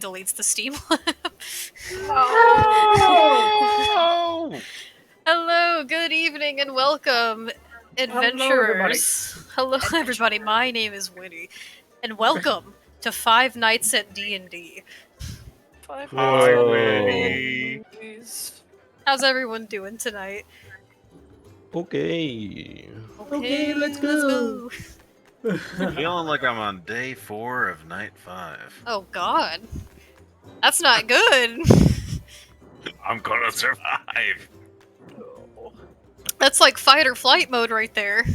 deletes the Steam. Oh! Hello, good evening, and welcome, adventurers. Hello, everybody. My name is Winnie, and welcome to 5 Nights at D&D. Hi, Winnie. How's everyone doing tonight? Okay. Okay, let's go. Feeling like I'm on day 4 of night 5. Oh God, that's not good. I'm gonna survive. That's like fight or flight mode right there.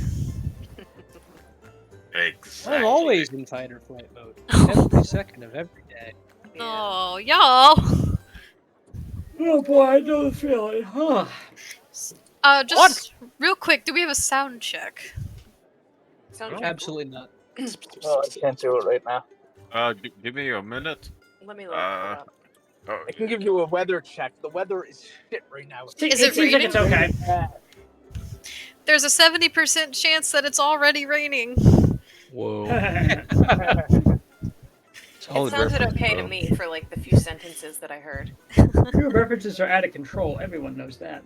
Exactly. I'm always in fight or flight mode. Every second of every day. Oh, y'all. Oh boy, I know the feeling. Huh. Just real quick, do we have a sound check? Absolutely not. Well, I can't do it right now. Give me a minute. Let me look it up. Oh, I can give you a weather check. The weather is shit right now. Is it seems like raining? it's okay. There's a 70% chance that it's already raining. Whoa. It Solid sounded reference, okay bro. to me for like the few sentences that I heard. Your references are out of control. Everyone knows that.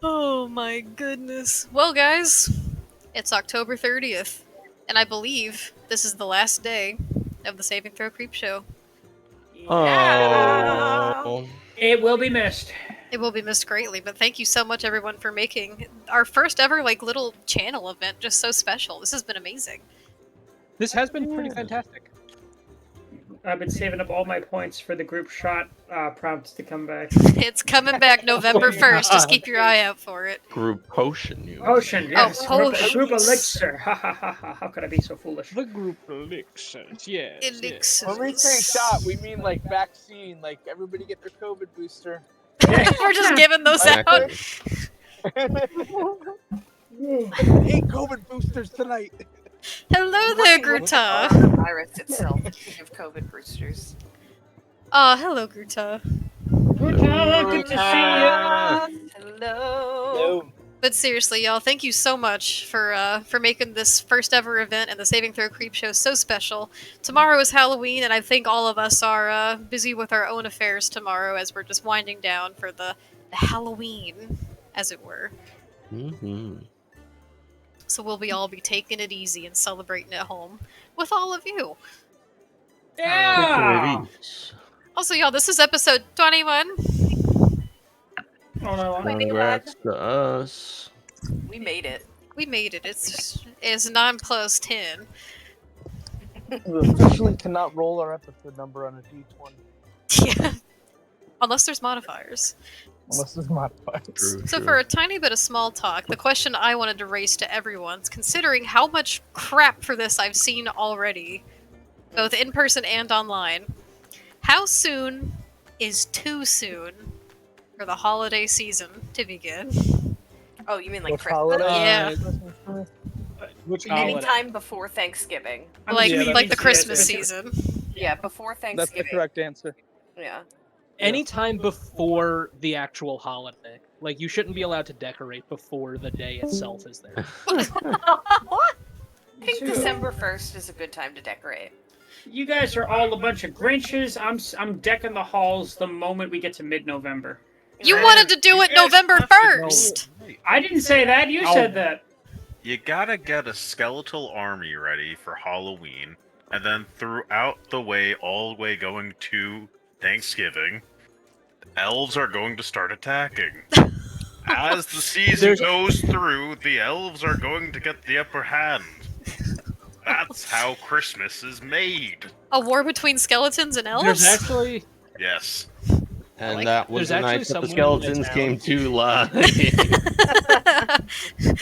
Oh my goodness. Well, guys, it's October 30th, and I believe this is the last day of the Saving Throw Creep Show. Oh. It will be missed. It will be missed greatly, but thank you so much, everyone, for making our first ever little channel event just so special. This has been amazing. This has been pretty fantastic. I've been saving up all my points for the group shot prompts to come back. It's coming back November 1st. Just keep your eye out for it. Group potion, you. Potion, yes. potions. Group elixir. Ha ha ha ha. How could I be so foolish? The group elixirs, yes. Elixirs. When we say shot, we mean like vaccine. Like everybody get their COVID booster. We're just giving those out. Exactly. 8 COVID boosters tonight. Hello there, Gruta. The virus itself. Speaking of COVID boosters. Hello, Gruta. Good to see Hello. But seriously, y'all, thank you so much for making this first ever event and the Saving Throw Creep Show so special. Tomorrow is Halloween, and I think all of us are busy with our own affairs tomorrow as we're just winding down for the Halloween, as it were. Mm-hmm. So we'll all be taking it easy and celebrating at home with all of you. you. Yeah. Also, y'all, this is episode 21. Oh, no. Congrats to us. We made it. We made it. It's 9 plus 10. We officially cannot roll our episode number on a D20 Yeah. Unless there's modifiers. unless it's modified. True, So true. for a tiny bit of small talk, the question I wanted to raise to everyone, considering how much crap for this I've seen already, both in person and online, how soon is too soon for the holiday season to begin? Oh, you mean like Which Christmas? holiday? Yeah. Which holiday? Anytime before Thanksgiving. Like yeah, like the that's- Christmas yeah, season. Yeah, before That's the Thanksgiving. correct answer. Yeah. Anytime before the actual holiday. Like, you shouldn't be allowed to decorate before the day itself is there. I think True. December 1st is a good time to decorate. You guys are all a bunch of Grinches. I'm decking the halls the moment we get to mid-November. You Right. wanted to do it You guys November have to know. 1st! I didn't say that. You said that. You gotta get a skeletal army ready for Halloween, and then throughout the way, all the way going to Thanksgiving, elves are going to start attacking. As the season goes through, the elves are going to get the upper hand. That's how Christmas is made. A war between skeletons and elves? There's actually... Yes. And that was There's the actually night that the someone in skeletons town. came to life.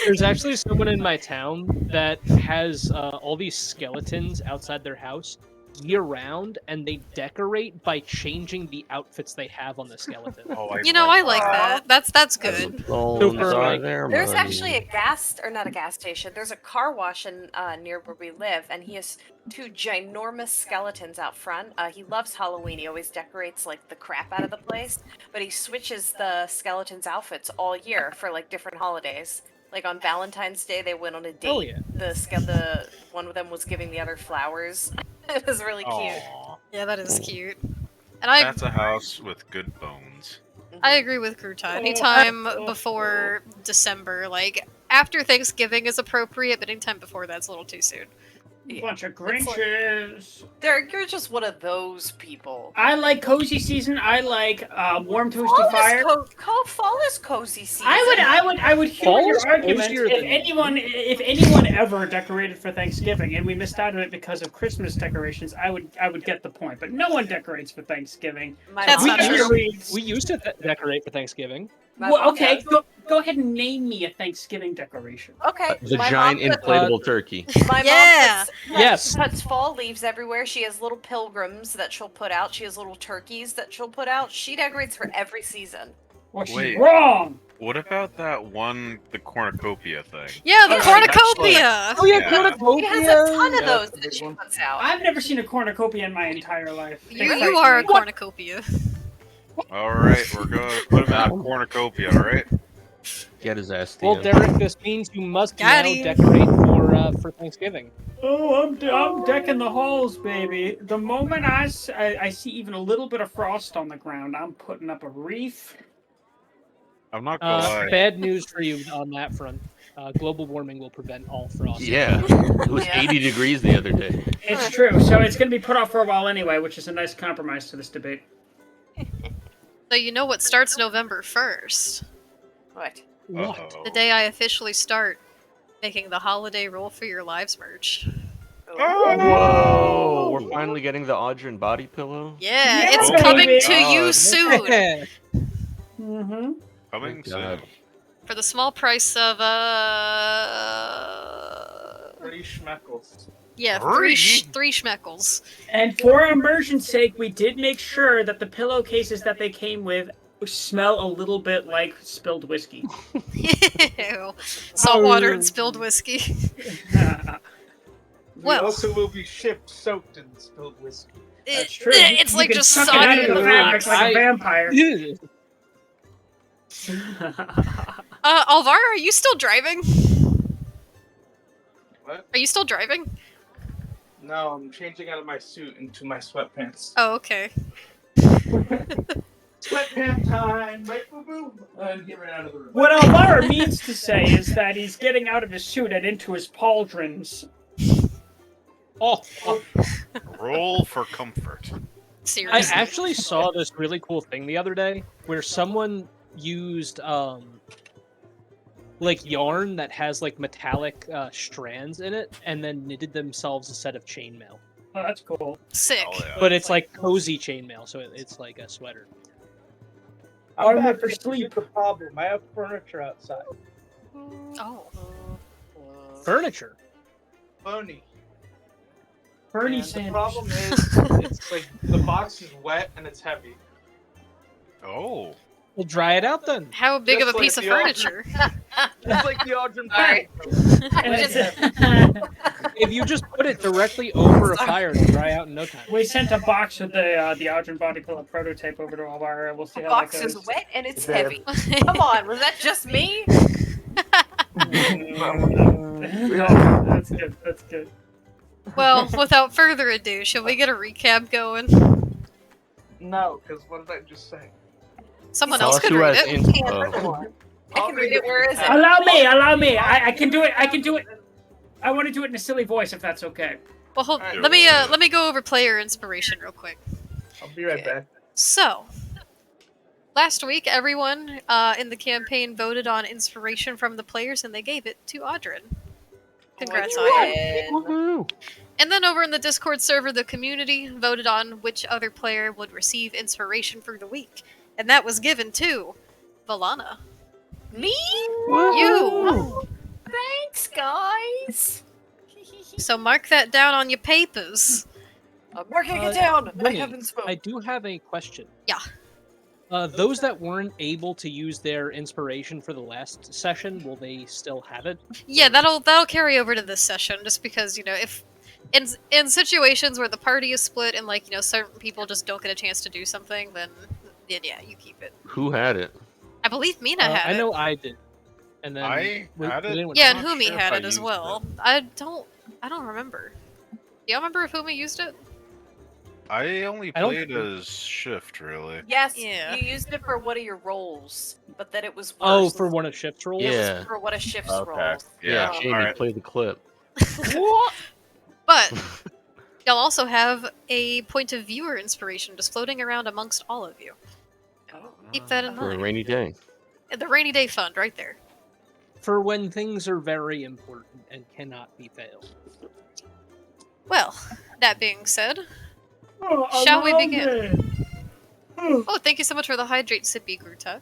There's actually someone in my town that has all these skeletons outside their house year-round, and they decorate by changing the outfits they have on the skeleton. Oh, You know, I like that. that. That's good. Bones for, are like, their There's money. actually a not a gas station. There's a car wash in near where we live, and he has 2 ginormous skeletons out front. He loves Halloween. He always decorates like the crap out of the place, but he switches the skeletons' outfits all year for like different holidays. Like on Valentine's Day, they went on a date. Oh, yeah. The one of them was giving the other flowers. It was really cute. Aw, Yeah, that is cute. And I that's a house with good bones. I agree with Gruta. Anytime before December, like after Thanksgiving is appropriate, but anytime before that's a little too soon. Bunch of It's like- Grinches. You're just one of those people. I like cozy season. I like warm toasty Fall fire. Fall is cozy season. I would hear Fall your is argument cozier if than- anyone ever decorated for Thanksgiving and we missed out on it because of Christmas decorations. I would get the point, but no one decorates for Thanksgiving. My That's mom not true. does. We used to decorate for Thanksgiving. My Well, mom okay, does. go ahead and name me a Thanksgiving decoration. Okay. The my giant mom puts- inflatable turkey. My Yeah. mom Yes. puts fall leaves everywhere. She has little pilgrims that she'll put out. She has little turkeys that she'll put out. She decorates for every season. Well, she's Wait. wrong. What about that one, the cornucopia thing? Yeah, the Yeah, cornucopia! Oh yeah, Yeah. cornucopia. She has a ton of Yeah, those that's a that big she one. puts out. I've never seen a cornucopia in my entire life. You They you frighten are a me. cornucopia. Alright, we're gonna put him in a cornucopia, alright? Get his ass. Well, DM. Derek, this means you must Got now him. decorate for Thanksgiving. Oh, I'm decking the halls, baby. The moment I see even a little bit of frost on the ground, I'm putting up a wreath. I'm not gonna lie. Bad news for you on that front. Global warming will prevent all frost. Yeah, it was Yeah. 80 degrees the other day. It's true, so it's going to be put off for a while anyway, which is a nice compromise to this debate. So you know what starts November 1st? What? What? Uh-oh. The day I officially start making the holiday roll for your lives merch. Whoa, we're finally getting the Audrey body pillow. Yeah, Yeah, it's baby. coming to God. you soon. Mm-hmm. Coming Oh, God. soon. For the small price of 3 schmeckles. yeah, Three? three schmeckles. And for immersion's sake, we did make sure that the pillowcases that they came with smell a little bit like spilled whiskey. Ew. Salt water and spilled whiskey. We Well. also will be shipped soaked in spilled whiskey. That's true. It's You like can just suck it out soggy of in the the fabric box. like a vampire. Alvaro, are you still driving? What? Are you still driving? No, I'm changing out of my suit into my sweatpants. Oh, okay. Sweatpants time! Wait, boom, boom! And get right out of the room. What Alvaro means to say is that he's getting out of his suit and into his pauldrons. Oh, Roll for comfort. I Seriously. actually saw this really cool thing the other day where someone used like yarn that has like metallic strands in it and then knitted themselves a set of chainmail. Oh, that's cool. Sick. Oh, yeah. But it's like cozy chainmail, so it's like a sweater. I'm Armor back for to sleep. the problem. I have furniture outside. Oh. Furniture. Phony. Bernie And the Sanders. problem is, it's like the box is wet and it's heavy. Oh. We'll dry it out then. How big Just of a like piece of the old- furniture? It's like the Audrey Sorry. And it's- If you just put it directly over a fire, it'll dry out in no time. we sent a box with the Audrey body pillow prototype over to Alvaro. We'll see The how box that is goes. wet and it's There. heavy. Come on, was that just me? That's good. That's good. Well, without further ado, shall we get a recap going? No, because what did I just say? Someone Tell else us could who read has it. info. I can read it. Where is it? Allow me. I can do it. I can do it. I want to do it in a silly voice if that's okay. Well, hold, Alright. let me go over player inspiration real quick. I'll be right back. So, last week, everyone in the campaign voted on inspiration from the players, and they gave it to Audrin. Congrats, Audrin. Woohoo! And then over in the Discord server, the community voted on which other player would receive inspiration for the week, and that was given to Valana. Me? You. Thanks, guys. So mark that down on your papers. I'm marking it down. I Winnie, haven't spoken. I do have a question. Yeah. Those that weren't able to use their inspiration for the last session, will they still have it? Yeah, that'll carry over to this session, just because if in situations where the party is split and certain people just don't get a chance to do something, then yeah, you keep it. Who had it? I believe Mina had I it. know I did. And then I had it? anyone Yeah, else? and not Humi sure if had I it as used well. I don't remember. Do y'all remember if Humi used it? I only I don't played think- as Shift, really. Yes, Yeah. you used it for one of your roles, but then it was worse. Oh, for one of Shift's rolls? It Yeah. was for one of Shift's Okay. roles. Yeah, Yeah, Jamie, alright. play the clip. What? But y'all also have a point of viewer inspiration just floating around amongst all of you. Keep that in For a mind. rainy day. The rainy day fund, right there. For when things are very important and cannot be failed. Well, that being said, Oh, a Shall we long begin? day. oh, thank you so much for the hydrate sippy, Gruta.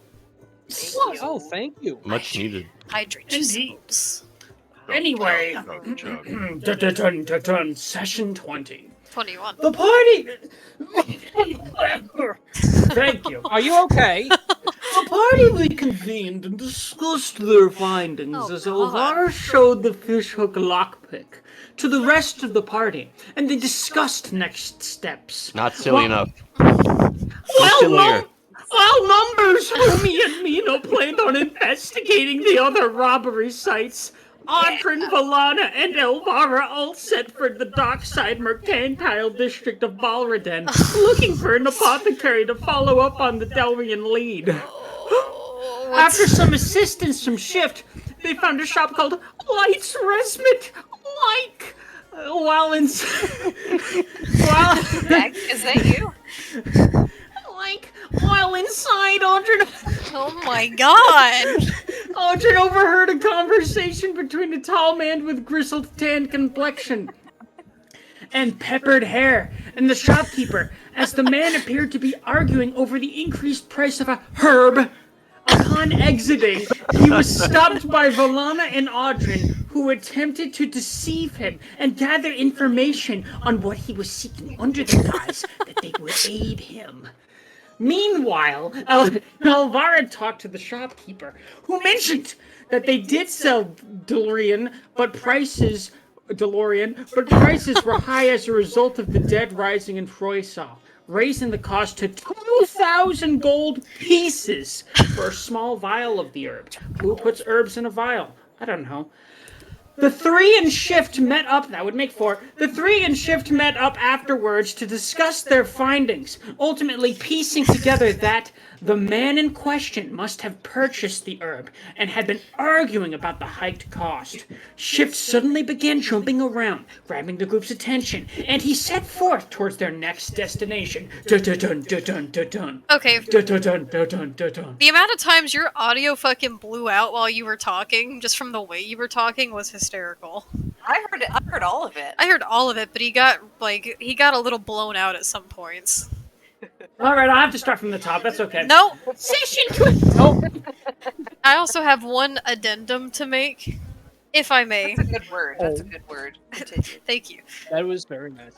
Oh, thank you. Much needed. Hydrate Indeed. yourselves. Anyway, Chug, chug. dun, session 20. 21. The party. Thank you. Are you okay? The party reconvened and discussed their findings Oh, as God. Elvira showed the fishhook lockpick to the rest of the party, and they discussed next steps. Not silly Well- enough. Go sillier. While Numbers, Homie, and Mino planned on investigating the other robbery sites, Audrin, Valana, and Elvira all set for the dockside mercantile district of Balraden, looking for an apothecary to follow up on the Delrian lead. After some assistance from Shift, they found a shop called Light's Respite. While in... while... Meg, is that you? While inside, Oh my god! Audrin overheard a conversation between a tall man with grizzled tan complexion and peppered hair and the shopkeeper, as the man appeared to be arguing over the increased price of a herb. Upon exiting, he was stopped by Valana and Audrin, who attempted to deceive him and gather information on what he was seeking under the guise that they would aid him. Meanwhile, Elvira talked to the shopkeeper, who mentioned that they did sell DeLorean, but prices were high as a result of the dead rising in Froysal, raising the cost to 2,000 gold pieces for a small vial of the herb. Who puts herbs in a vial? I don't know. The three in Shift met up, that would make 4. The three in Shift met up afterwards to discuss their findings, ultimately piecing together that the man in question must have purchased the herb and had been arguing about the hiked cost. Shift suddenly began jumping around, grabbing the group's attention, and he set forth towards their next destination. Dun-dun-dun-dun-dun-dun. Okay, Dun-dun-dun-dun-dun-dun. the amount of times your audio fucking blew out while you were talking, just from the way you were talking, was hysterical. I heard it. I heard all of it. I heard all of it, but he got a little blown out at some points. All right, I'll have to start from the top. That's okay. No, Session 20. I also have one addendum to make, if I may. That's a good word. That's a good word. Continue. Thank you. That was very nice.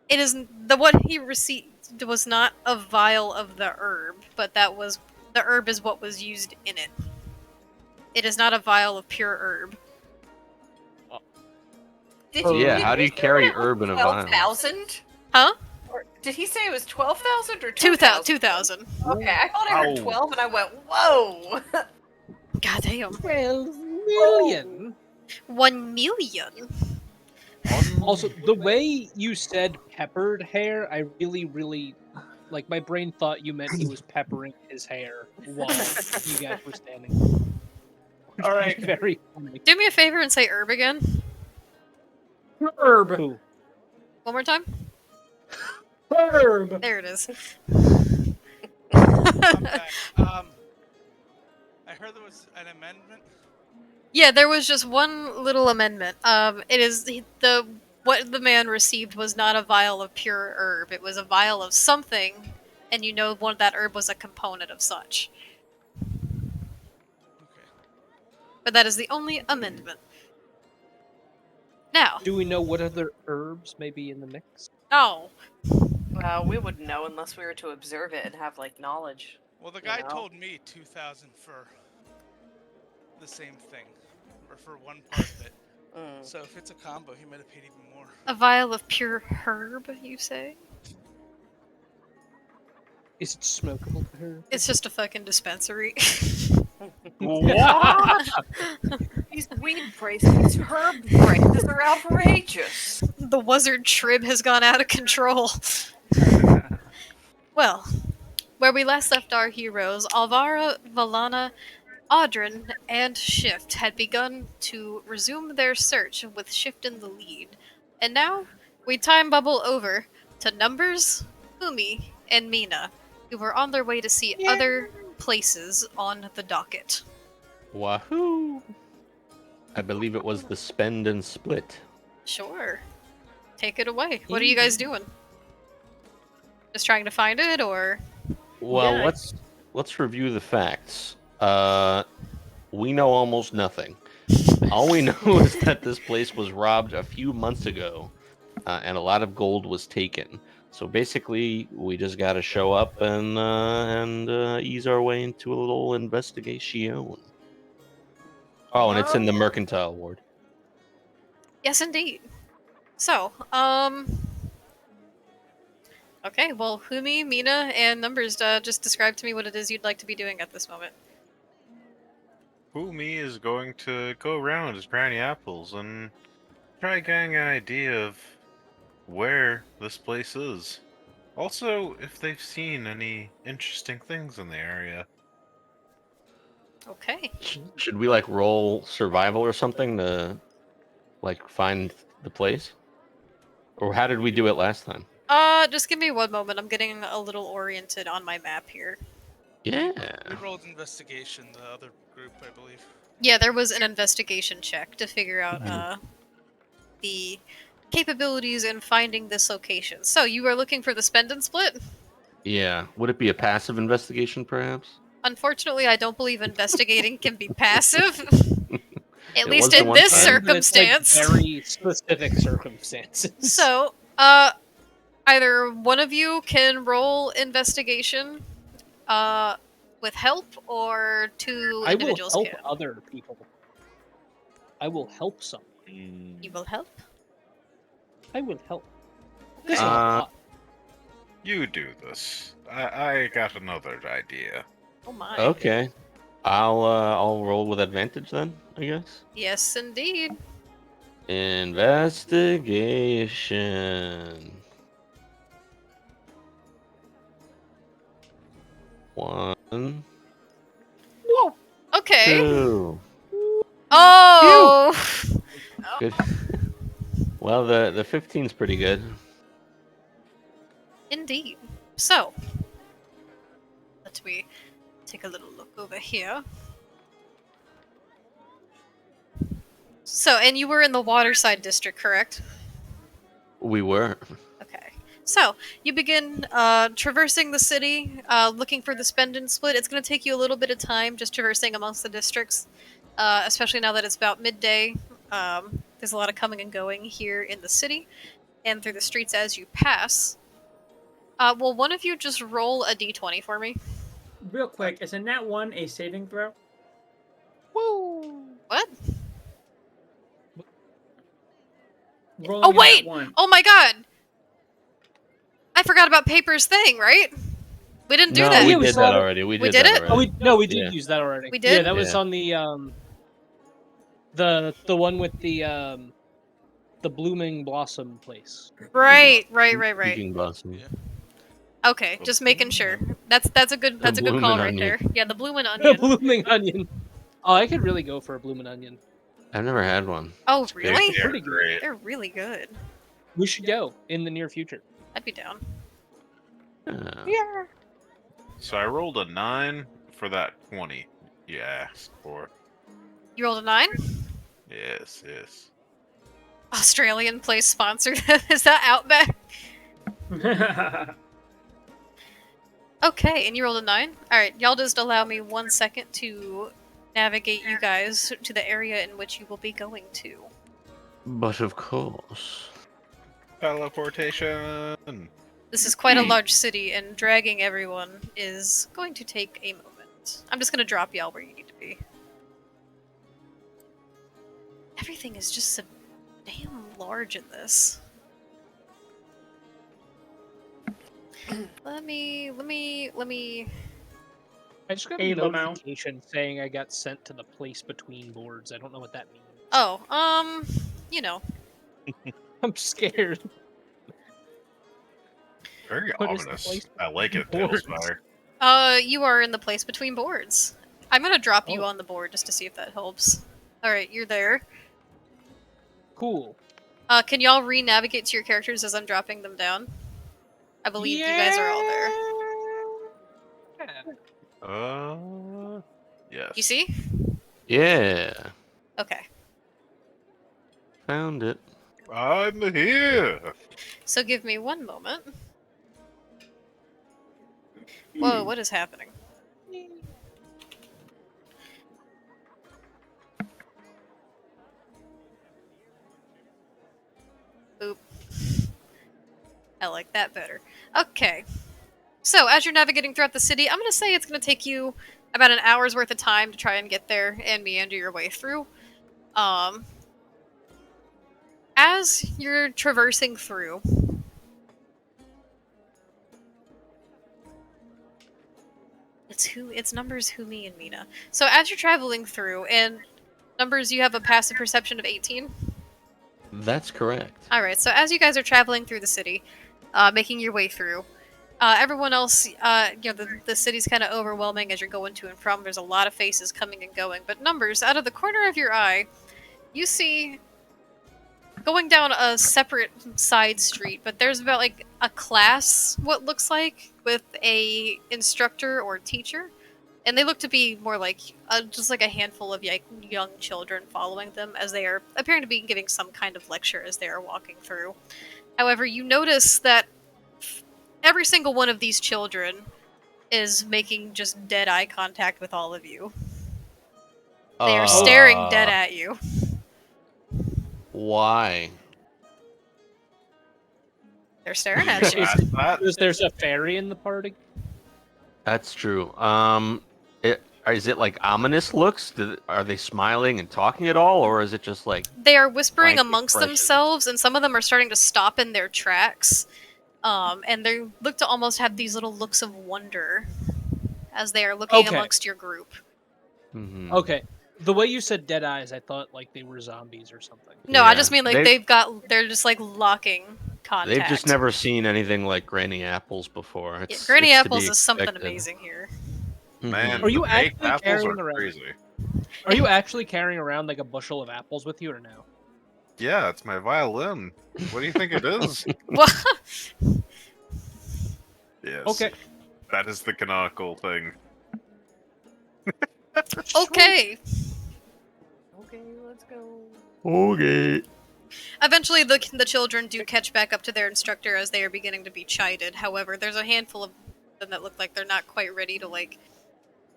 It is what he received was not a vial of the herb, but the herb is what was used in it. It is not a vial of pure herb. Did Yeah, how do you carry say herb in a vial? 12,000? Huh? Or did he say it was 12,000 or 2,000. 2,000? Okay, I thought I heard Ow. 12 and I went, whoa! God damn. 12 million. 1 million. Also, the way you said peppered hair, I really, like, my brain thought you meant he was peppering his hair while you guys were standing. All right. Very funny. Do me a favor and say herb again. Herb. Who? One more time. Herb. There it is. Okay. I heard there was an amendment. Yeah, there was just one little amendment. It is what the man received was not a vial of pure herb. It was a vial of something, and you know that herb was a component of such. Okay. But that is the only amendment. Now, Do we know what other herbs may be in the mix? no. Well, we wouldn't know unless we were to observe it and have, like, knowledge. Well, the guy know? told me 2,000 for the same thing, or for one part of it. Mm. So if it's a combo, he might have paid even more. A vial of pure herb, you say? Is it smokable herb? It's just a fucking dispensary. What? These weed prices, these herb prices are outrageous. The wizard trib has gone out of control. Well, where we last left our heroes, Alvara, Valana, Audrin, and Shift had begun to resume their search with Shift in the lead. And now, we time bubble over to Numbers, Umi, and Mina, who were on their way to see other places on the docket. Wahoo! I believe it was the spend and split. Sure. Take it away. What are you guys doing? Just trying to find it, or? Well, Yeah. let's review the facts. We know almost nothing. All we know is that this place was robbed a few months ago, and a lot of gold was taken. So basically, we just got to show up and ease our way into a little investigation. Oh, and it's in the Mercantile Ward. Yes, indeed. So, okay, well, Humi, Mina, and Numbers, just describe to me what it is you'd like to be doing at this moment. Umi is going to go around his granny apples and try getting an idea of where this place is. Also, if they've seen any interesting things in the area. Okay. Should we like roll survival or something to like find the place? Or how did we do it last time? Just give me one moment. I'm getting a little oriented on my map here. Yeah. We rolled investigation, the other group, I believe. Yeah, there was an investigation check to figure out, the capabilities in finding this location. So, you are looking for the spend and split? Yeah. Would it be a passive investigation, perhaps? Unfortunately, I don't believe investigating can be passive. At It least was the in one this time. But it's, like, circumstance. very specific circumstances. So, either one of you can roll investigation, with help, or two I will individuals help can. other people. I will help someone. You will help? I will help. This is a Uh, lot. You do this. I got another idea. Oh my. Okay. I'll roll with advantage then, I guess. Yes, indeed. Investigation. 1, Okay. 2. Oh! Good. Well, the 15's pretty good. Indeed. So, let me take a little look over here. So, and you were in the Waterside District, correct? We were. Okay. So, you begin traversing the city, looking for the spend and split. It's going to take you a little bit of time just traversing amongst the districts, especially now that it's about midday. There's a lot of coming and going here in the city and through the streets as you pass. Will one of you just roll a d20 for me? Real quick, is a nat 1 a saving throw? What? Rolling Oh, a nat wait! 1. Oh my god! I forgot about Paper's thing, right? We didn't do No, that. we Yeah, we did saw that it. already. We We did did that it? already. We did Yeah. use that already. We Yeah, did? that was Yeah. on the one with the blooming blossom place. Right. Speaking blossom. Yeah. Okay, just making sure. That's a good call bloomin' right onion. there. Yeah, the bloomin' The onion. blooming onion. Oh, I could really go for a blooming onion. I've never had one. Oh, big. really? They're Pretty good. great. They're really good. We should go in the near future. I'd be down. Yeah. So I rolled a 9 for that 20 you asked for. You rolled a 9? Yes, yes. Australian place sponsor. Is that Outback? Okay, and you rolled a 9? Alright, y'all just allow me 1 second to navigate you guys to the area in which you will be going to. But of course. Teleportation! This is quite a large city, and dragging everyone is going to take a moment. I'm just gonna drop y'all where you need to be. Everything is just so damn large in this. Let me. I just got Hey, a Lamau. notification saying I got sent to the place between boards. I don't know what that means. Oh, you know. I'm scared. Very What is the ominous. place I like it, boards? Tailspire. You are in the place between boards. I'm gonna drop you Oh. on the board just to see if that helps. Alright, you're there. Cool. Can y'all re-navigate to your characters as I'm dropping them down? I believe you guys are all there. Yeah. Yes. You see? Yeah, Okay. found it. I'm here. So give me one moment. Whoa, what is happening? Oop. I like that better. Okay. So, as you're navigating throughout the city, I'm going to say it's going to take you about an hour's worth of time to try and get there and meander your way through. As you're traversing through, it's numbers, Humi, and Mina. So, as you're traveling through, and numbers, you have a passive perception of 18. That's correct. All right. So, as you guys are traveling through the city, making your way through, everyone else, the city's kind of overwhelming as you're going to and from. There's a lot of faces coming and going. But numbers, out of the corner of your eye, you see going down a separate side street, but there's about like a class, what looks like, with a instructor or teacher. And they look to be more like just like a handful of young children following them as they are appearing to be giving some kind of lecture as they are walking through. However, you notice that every single one of these children is making just dead eye contact with all of you. They are staring dead at you. Why? They're staring at you. There's a fairy in the party. That's true. Is it like ominous looks? Are they smiling and talking at all, or is it just like They are whispering blank amongst expressions? themselves, and some of them are starting to stop in their tracks. And they look to almost have these little looks of wonder as they are looking Okay. amongst your group. Mhm. Okay. The way you said dead eyes, I thought like they were zombies or something. No, I Yeah. just mean like they're just like locking contact. They've just never seen anything like Granny Apples before. Yeah, It's Granny it's to be Apples is something expected. amazing here. Mhm. Man, Are you the baked actually apples carrying are around- crazy. Are you actually carrying around like a bushel of apples with you or no? Yeah, it's my violin. What do you think it is? What? Yes. Okay. That is the canonical thing. Okay. Okay, let's go. Okay. Eventually, the children do catch back up to their instructor as they are beginning to be chided. However, there's a handful of them that look like they're not quite ready to like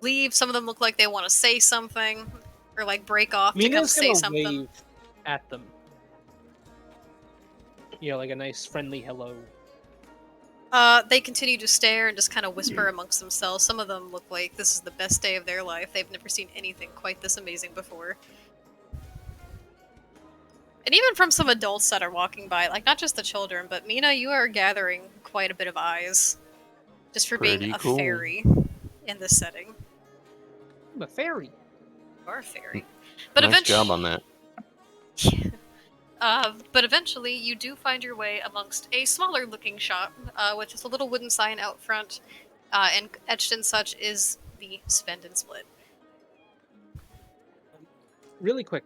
leave. Some of them look like they want to say something or like break off to come Mina's say gonna something. wave at them. You know, like a nice friendly hello. They continue to stare and just kind of whisper amongst themselves. Some of them look like this is the best day of their life. They've never seen anything quite this amazing before. And even from some adults that are walking by, like not just the children, but Mina, you are gathering quite a bit of eyes just for being Pretty a cool. fairy in this setting. I'm a fairy. You are a fairy. But Nice job on that. But eventually, you do find your way amongst a smaller looking shop with just a little wooden sign out front, and etched in such is the Spend and Split. Really quick,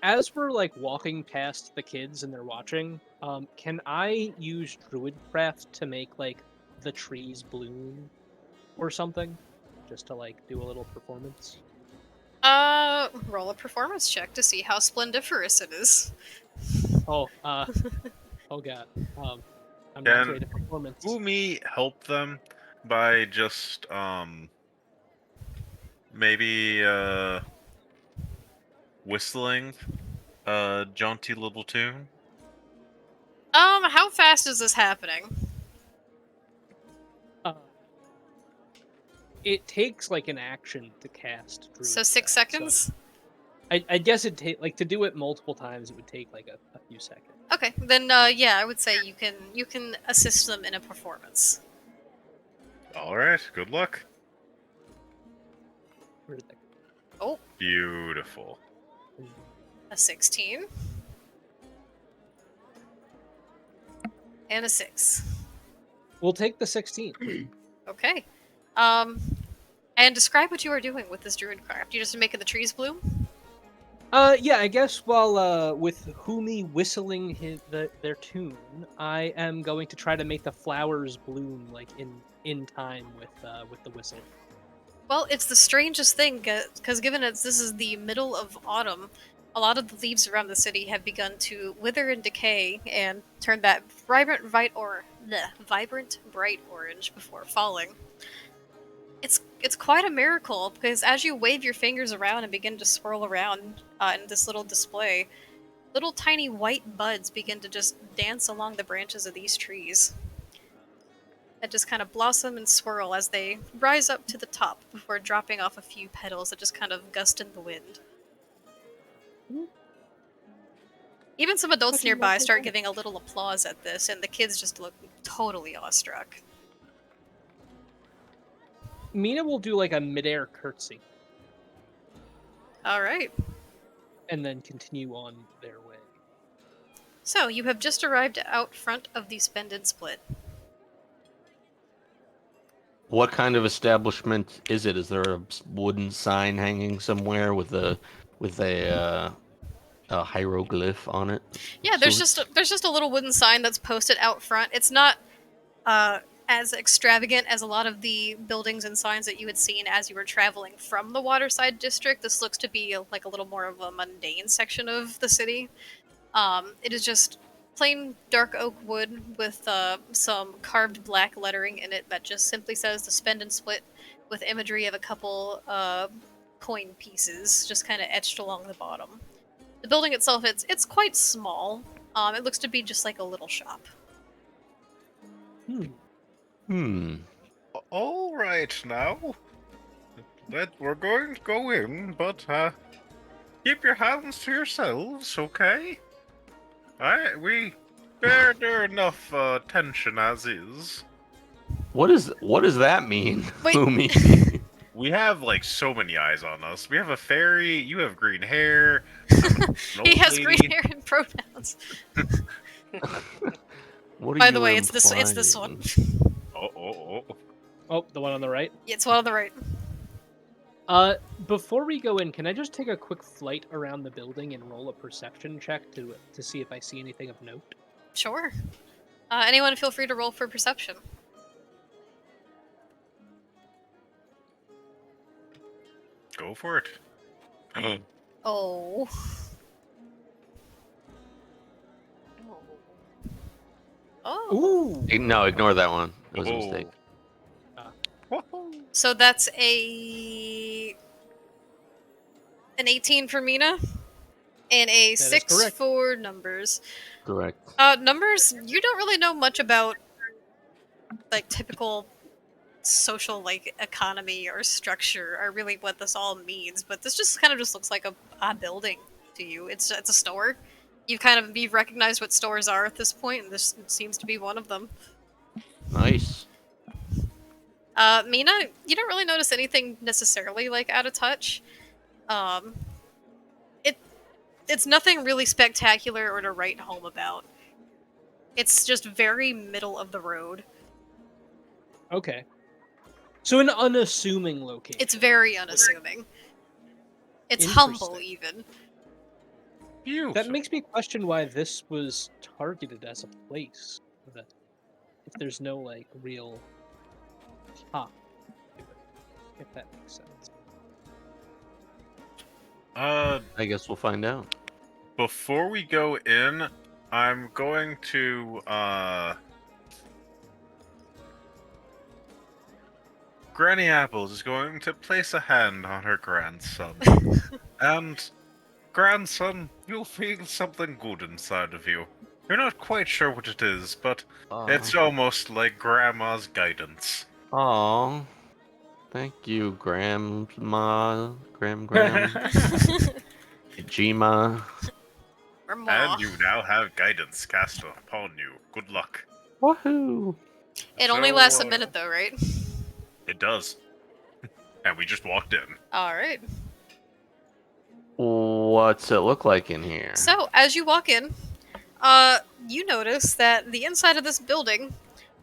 as we're like walking past the kids and they're watching, can I use Druidcraft to make like the trees bloom or something? Just to like do a little performance? Roll a performance check to see how splendiferous it is. Oh, oh god. I'm Can not great at performance. Umi help them by just maybe whistling a jaunty little tune? How fast is this happening? It takes like an action to cast So 6 Druidcraft, seconds? I guess it take like to do it multiple times. It would take like a few seconds. Okay, then yeah, I would say you can assist them in a performance. Alright, good luck. Where did that Oh, Beautiful. go? a 16. And a 6. We'll take the 16. Okay. And describe what you are doing with this druid craft. You just making the trees bloom? Yeah, I guess while with Humi whistling their tune, I am going to try to make the flowers bloom like in time with the whistle. Well, it's the strangest thing, because given this is the middle of autumn, a lot of the leaves around the city have begun to wither and decay and turn that vibrant bright orange before falling. It's quite a miracle, because as you wave your fingers around and begin to swirl around in this little display, little tiny white buds begin to just dance along the branches of these trees. That just kind of blossom and swirl as they rise up to the top before dropping off a few petals that just kind of gust in the wind. Even some adults nearby start giving a little applause at this, and the kids just look totally awestruck. Mina will do like a midair curtsy Alright. and then continue on their way. So, you have just arrived out front of the Spend and Split. What kind of establishment is it? Is there a wooden sign hanging somewhere with a hieroglyph on it? Yeah, there's just a little wooden sign that's posted out front. It's not as extravagant as a lot of the buildings and signs that you had seen as you were traveling from the Waterside District. This looks to be like a little more of a mundane section of the city. It is just plain dark oak wood with some carved black lettering in it that just simply says the Spend and Split, with imagery of a couple coin pieces just kind of etched along the bottom. The building itself, it's quite small. It looks to be just like a little shop. All right now. We're going to go in, but keep your hands to yourselves, okay? There enough tension as is. What does that mean? Wait. Humi? We have like so many eyes on us. We have a fairy. You have green hair. He has green hair and pronouns. What are By you the way, it's this one. implying? Oh, the one on the right. It's one on the right. Before we go in, can I just take a quick flight around the building and roll a perception check to see if I see anything of note? Sure. Anyone feel free to roll for perception. Go for it. Oh. Oh. Ooh! No, ignore that one. It was a mistake. So that's an 18 for Mina, and a 6 for numbers. Correct. Numbers, you don't really know much about like typical social like economy or structure or really what this all means, but this just kind of just looks like a building to you. It's a store. You've recognized what stores are at this point, and this seems to be one of them. Nice. Mina, you don't really notice anything necessarily like out of touch. It's nothing really spectacular or to write home about. It's just very middle of the road. Okay. So an unassuming location. It's very unassuming. It's humble, even. Beautiful. That makes me question why this was targeted as a place. That if there's no like real top to it, if that makes sense. I guess we'll find out. Before we go in, I'm going to Granny Apples is going to place a hand on her grandson. And grandson, you'll feel something good inside of you. You're not quite sure what it is, but it's almost like Grandma's guidance. Aw. Thank you, Grandma. Gram. Jima. And you now have guidance cast upon you. Good luck. Woohoo! It only lasts a minute, though, right? It does. And we just walked in. Alright. What's it look like in here? So, as you walk in, you notice that the inside of this building,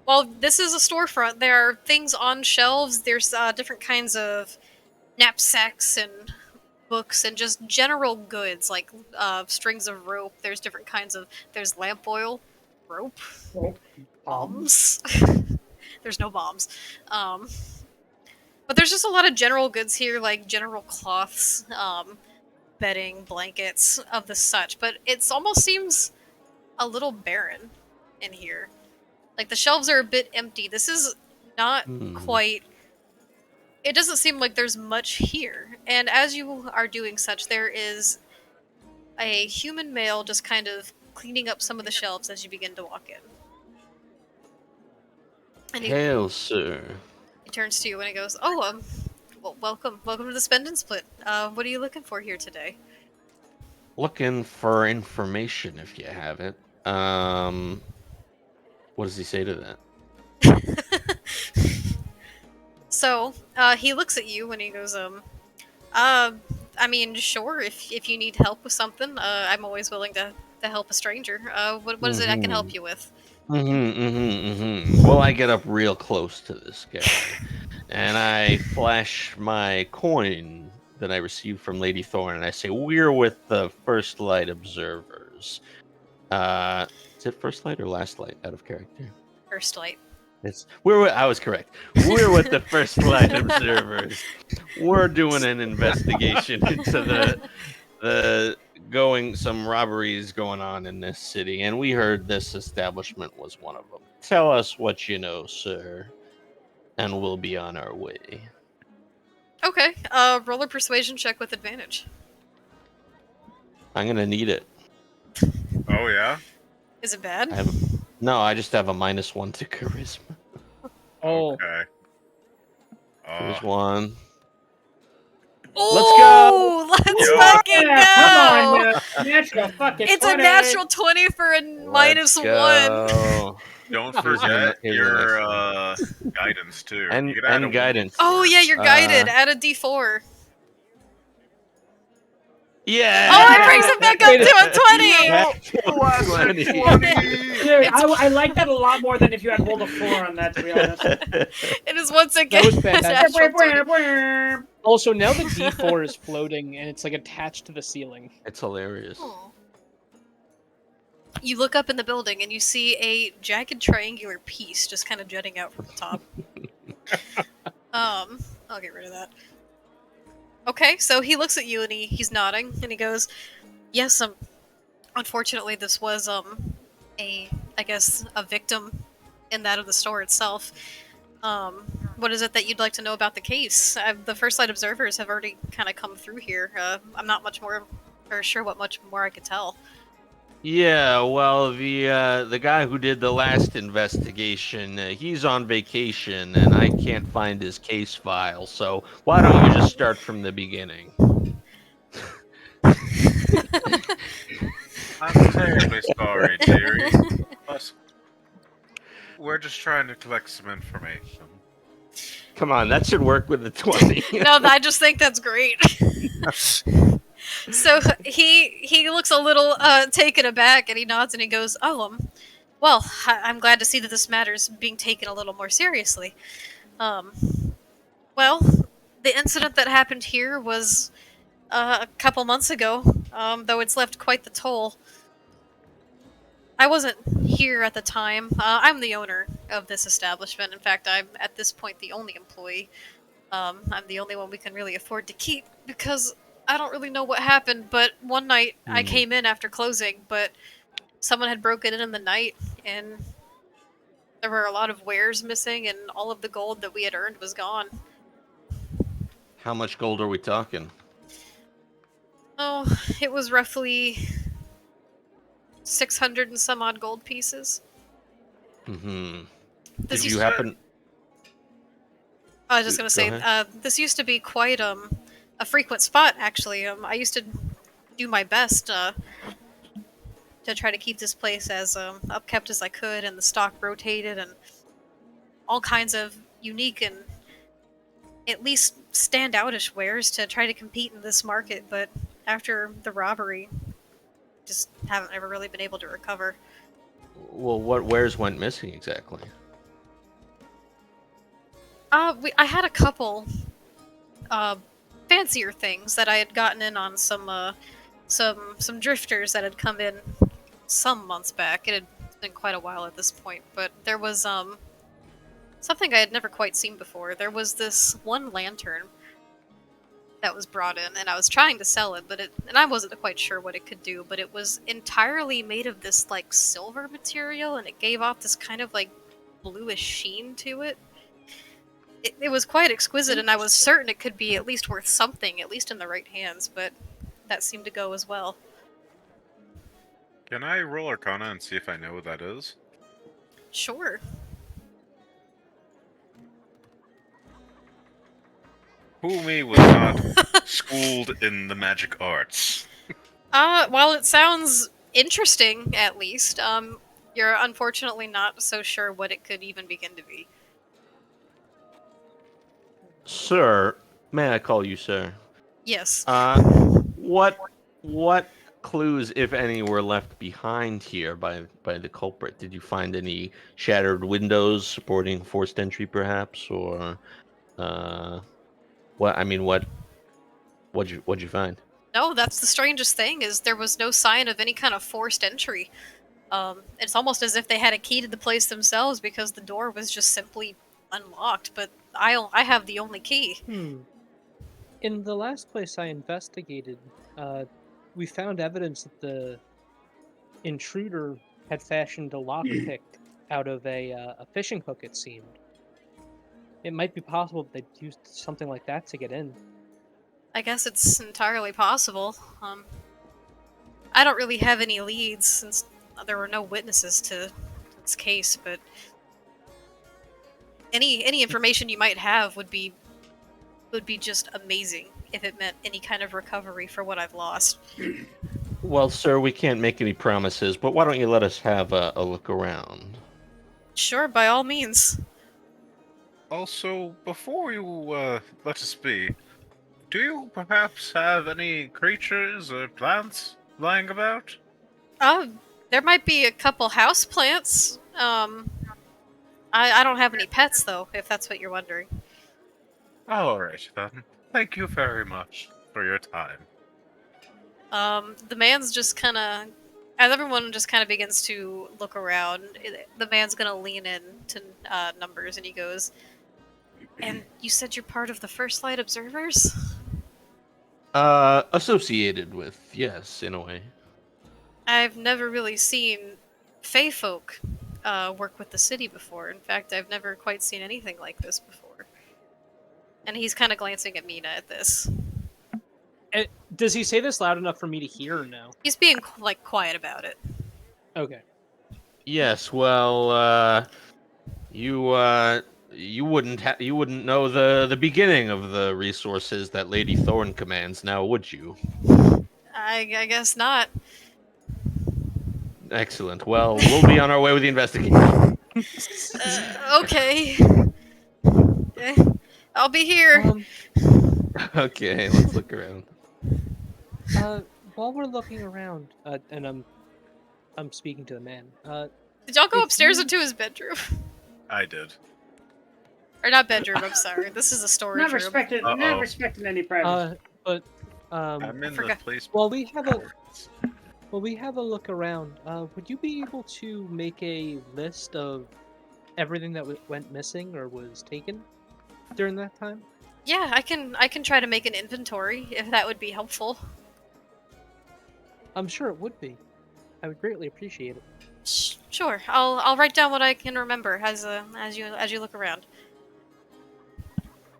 while this is a storefront, there are things on shelves. There's different kinds of knapsacks and books and just general goods like strings of rope. There's different kinds of. There's lamp oil, rope, bombs. There's no bombs. But there's just a lot of general goods here, like general cloths, bedding, blankets, of the such. But it almost seems a little barren in here. Like the shelves are a bit empty. This is not quite. It doesn't seem like there's much here. And as you are doing such, there is a human male just kind of cleaning up some of the shelves as you begin to walk in. And Hail, sir. he turns to you and he goes, "Oh, well, welcome to the Spend and Split. What are you looking for here today?" Looking for information if you have it. What does he say to that? So, he looks at you and he goes, I mean, sure, if you need help with something, I'm always willing to help a stranger. What is it I can help you with? Well, I get up real close to this guy, and I flash my coin that I received from Lady Thorn, and I say, "We're with the First Light Observers." Is it First Light or Last Light? Out of character. First Light. I was correct. We're with the First Light Observers. We're doing an investigation into some robberies going on in this city, and we heard this establishment was one of them. Tell us what you know, sir, and we'll be on our way. Okay, roll a persuasion check with advantage. I'm gonna need it. Oh yeah. Is it bad? No, I just have a -1 to charisma. Oh, Okay. Here's one. Oh, let's Yo. fucking go! Come on, natural fucking It's a 20. natural 20 for a -1. Go. Don't Here's forget the your next guidance too. And- You can add and a guidance. Oh yeah, you're guided. Add a D4. Yeah. Oh, it brings it back up to a 20. Classic 20. Dude, I like that a lot more than if you had rolled a 4 on that, to be honest. It is once again was a fantastic. natural 20. also now the D4 is floating and it's like attached to the ceiling. It's hilarious. Aw. You look up in the building and you see a jagged triangular piece just kind of jutting out from the top. I'll get rid of that. Okay, so he looks at you and he's nodding and he goes, "Yes, unfortunately this was a victim in that of the store itself. What is it that you'd like to know about the case? The First Light Observers have already kind of come through here. I'm not much more sure what much more I could tell." Yeah, well, the guy who did the last investigation, he's on vacation, and I can't find his case file. So why don't you just start from the beginning? I'm terribly sorry, dearie. But we're just trying to collect some information. Come on, that should work with the 20. No, I just think that's great. So he looks a little taken aback and he nods and he goes, "Oh, well, I'm glad to see that this matter's being taken a little more seriously. Well, the incident that happened here was a couple months ago, though it's left quite the toll. I wasn't here at the time. I'm the owner of this establishment. In fact, I'm at this point the only employee. I'm the only one we can really afford to keep because I don't really know what happened, but one night I came in after closing, but someone had broken in the night, and there were a lot of wares missing, and all of the gold that we had earned was gone." How much gold are we talking? Oh, it was roughly 600 and some odd gold pieces. Mm-hmm. This Did used you to- happen? I was just gonna say, ahead. this used to be quite a frequent spot. Actually, I used to do my best to try to keep this place as upkept as I could, and the stock rotated, and all kinds of unique and at least standoutish wares to try to compete in this market. But after the robbery, just haven't ever really been able to recover. Well, what wares went missing exactly? I had a couple fancier things that I had gotten in on some drifters that had come in some months back. It had been quite a while at this point, but there was something I had never quite seen before. There was this one lantern that was brought in, and I was trying to sell it, and I wasn't quite sure what it could do, but it was entirely made of this like silver material, and it gave off this kind of like bluish sheen to it. It was quite exquisite, and I was certain it could be at least worth something, at least in the right hands, but that seemed to go as well. Can I roll Arcana and see if I know what that is? Sure. Who me was not schooled in the magic arts. While it sounds interesting, at least, you're unfortunately not so sure what it could even begin to be. Sir, may I call you sir? Yes. What clues, if any, were left behind here by the culprit? Did you find any shattered windows supporting forced entry, perhaps, or what? I mean, what'd you find? No, that's the strangest thing, is there was no sign of any kind of forced entry. It's almost as if they had a key to the place themselves, because the door was just simply unlocked, but I have the only key. In the last place I investigated, we found evidence that the intruder had fashioned a lockpick out of a fishing hook, it seemed. It might be possible that they'd used something like that to get in. I guess it's entirely possible. I don't really have any leads, since there were no witnesses to this case, but any information you might have would be just amazing if it meant any kind of recovery for what I've lost. Well, sir, we can't make any promises, but why don't you let us have a look around? Sure, by all means. Also, before you let us be, do you perhaps have any creatures or plants lying about? There might be a couple house plants. I don't have any pets, though, if that's what you're wondering. Alright then. Thank you very much for your time. The man's just kind of, as everyone just kind of begins to look around, the man's gonna lean in to Numbers, and he goes, "And you said you're part of the First Light Observers?" Associated with, yes, in a way. I've never really seen Fey folk work with the city before. In fact, I've never quite seen anything like this before. And he's kind of glancing at Mina at this. Does he say this loud enough for me to hear or no? He's being like quiet about it. Okay. Yes, well, you wouldn't know the beginning of the resources that Lady Thorn commands, now would you? I guess not. Excellent. Well, we'll be on our way with the investigation. Okay. I'll be here. Okay, let's look around. While we're looking around, and I'm speaking to the man. Did y'all go if upstairs you- into his bedroom? I did. Or not bedroom, I'm sorry. This is a storage Not room. respecting, Uh-oh. not respecting any privacy. I'm in the forgot. place. While we have a look around, would you be able to make a list of everything that went missing or was taken during that time? Yeah, I can try to make an inventory if that would be helpful. I'm sure it would be. I would greatly appreciate it. Sure. I'll write down what I can remember as you look around.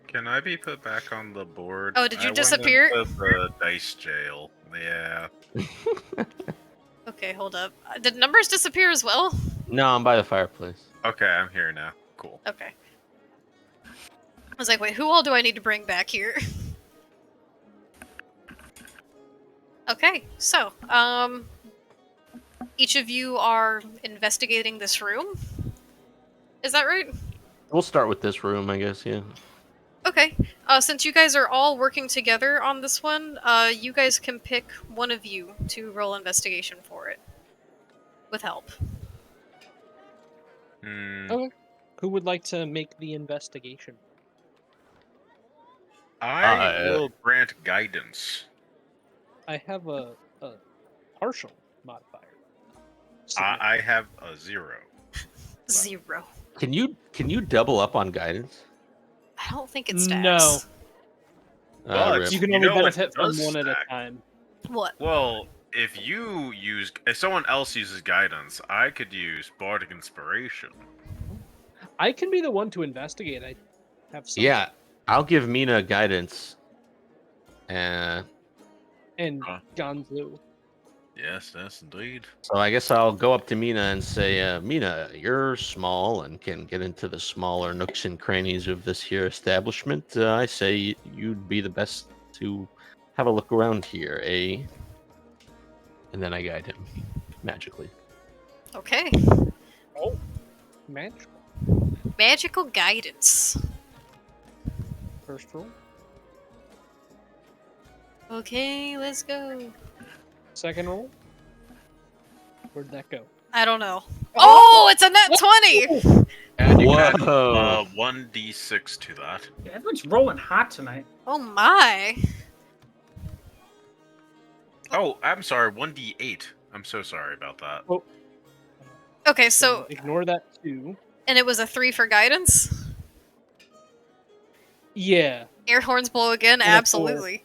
Can I be put back on the board? Oh, did you I went disappear? into the dice jail. Yeah. Okay, hold up. Did Numbers disappear as well? No, I'm by the fireplace. Okay, I'm here now. Cool. Okay. I was like, wait, who all do I need to bring back here? Okay, so, each of you are investigating this room? Is that right? We'll start with this room, I guess, yeah. Okay. Since you guys are all working together on this one, you guys can pick one of you to roll investigation for it. With help. Okay. Who would like to make the investigation? I will grant guidance. I have a partial modifier. I have a 0. 0. Can you double up on guidance? I don't think it stacks. No. But Rip. You can You only know what benefit from does one at a stack? time. What? Well, if someone else uses guidance, I could use bardic inspiration. I can be the one to investigate. I have some. Yeah, I'll give Mina guidance. And Huh. Gonzu. Yes, indeed. So I guess I'll go up to Mina and say, Mina, you're small and can get into the smaller nooks and crannies of this here establishment. I say you'd be the best to have a look around here, eh? And then I guide him magically. Okay. Oh, magical. Magical guidance. First roll. Okay, let's go. Second roll. Where'd that go? I don't know. Oh, it's a net 20! And you can add Whoa. 1d6 to that. Yeah, everyone's rolling hot tonight. Oh my. Oh, I'm sorry, 1d8. I'm so sorry about that. Okay, so, ignore that too. and it was a 3 for guidance? Yeah, Air horns blow again? And a 4. Absolutely.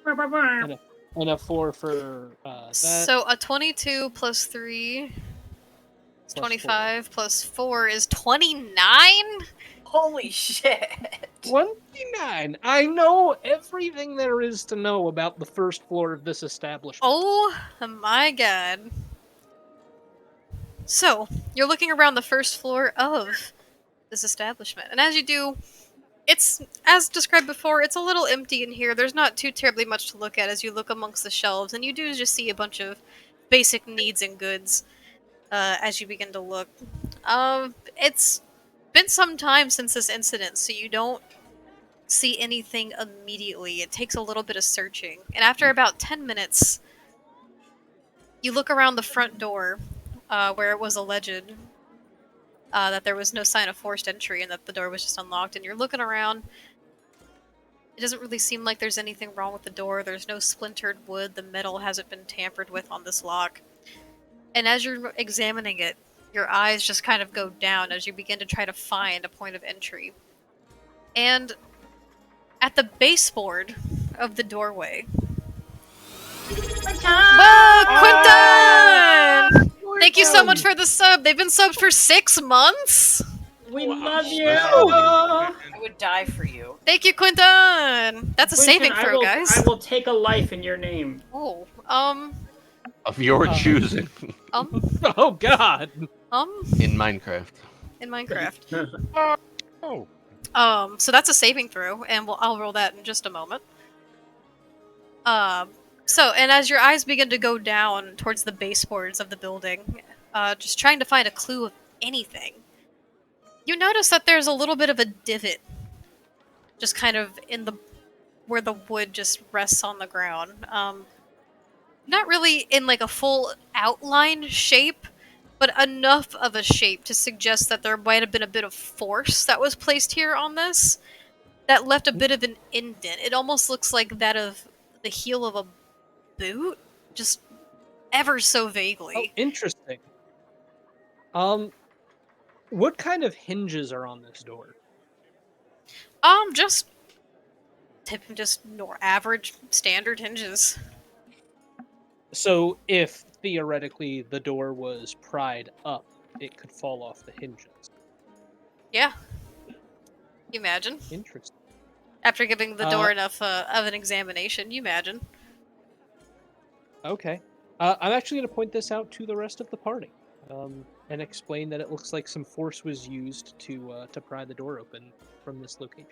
and a 4 for that. So a 22 plus 3 is plus 25 plus 4 is 29? Holy shit! 29. I know everything there is to know about the first floor of this establishment. Oh my god. So, you're looking around the first floor of this establishment. And as you do, it's, as described before, it's a little empty in here. There's not too terribly much to look at as you look amongst the shelves. And you do just see a bunch of basic needs and goods as you begin to look. It's been some time since this incident, so you don't see anything immediately. It takes a little bit of searching. And after about 10 minutes, you look around the front door where it was alleged that there was no sign of forced entry and that the door was just unlocked, and you're looking around. It doesn't really seem like there's anything wrong with the door. There's no splintered wood. The metal hasn't been tampered with on this lock. And as you're examining it, your eyes just kind of go down as you begin to try to find a point of entry. And at the baseboard of the doorway... Whoa, Quinton! Thank you so much for the sub. They've been subbed for 6 months. We love you. I would die for you. Thank you, Quinton. That's a saving throw, guys. I will take a life in your name. Oh, Of your choosing. Oh god. In Minecraft. In Minecraft. Oh. So that's a saving throw, and I'll roll that in just a moment. So, and as your eyes begin to go down towards the baseboards of the building, just trying to find a clue of anything, you notice that there's a little bit of a divot, just kind of in the where the wood just rests on the ground. Not really in like a full outline shape, but enough of a shape to suggest that there might have been a bit of force that was placed here on this that left a bit of an indent. It almost looks like that of the heel of a boot, just ever so vaguely. Oh, interesting. What kind of hinges are on this door? Just average standard hinges. So if theoretically the door was pried up, it could fall off the hinges. Yeah. You imagine? Interesting. After giving the door enough of an examination, you imagine. Okay. I'm actually going to point this out to the rest of the party, and explain that it looks like some force was used to pry the door open from this location.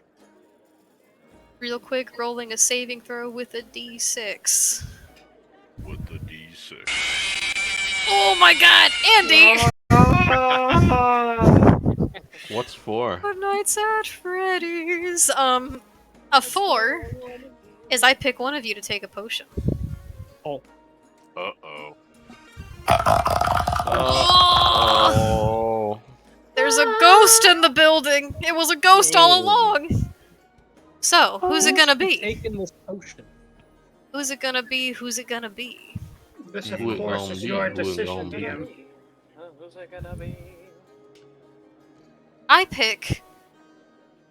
Real quick, rolling a saving throw with a d6. With the d6. Oh my god, Andy! What's for? Five Nights at Freddy's. A 4 is I pick one of you to take a potion. Oh. Uh-oh. Oh. There's a ghost in the building. It was a ghost all along. So, who's it gonna be? Taking this potion. Who's it gonna be? Who's it gonna be? This, of Who it course, gonna is be? your Who it decision, gonna be? DM. Who's it gonna be? I pick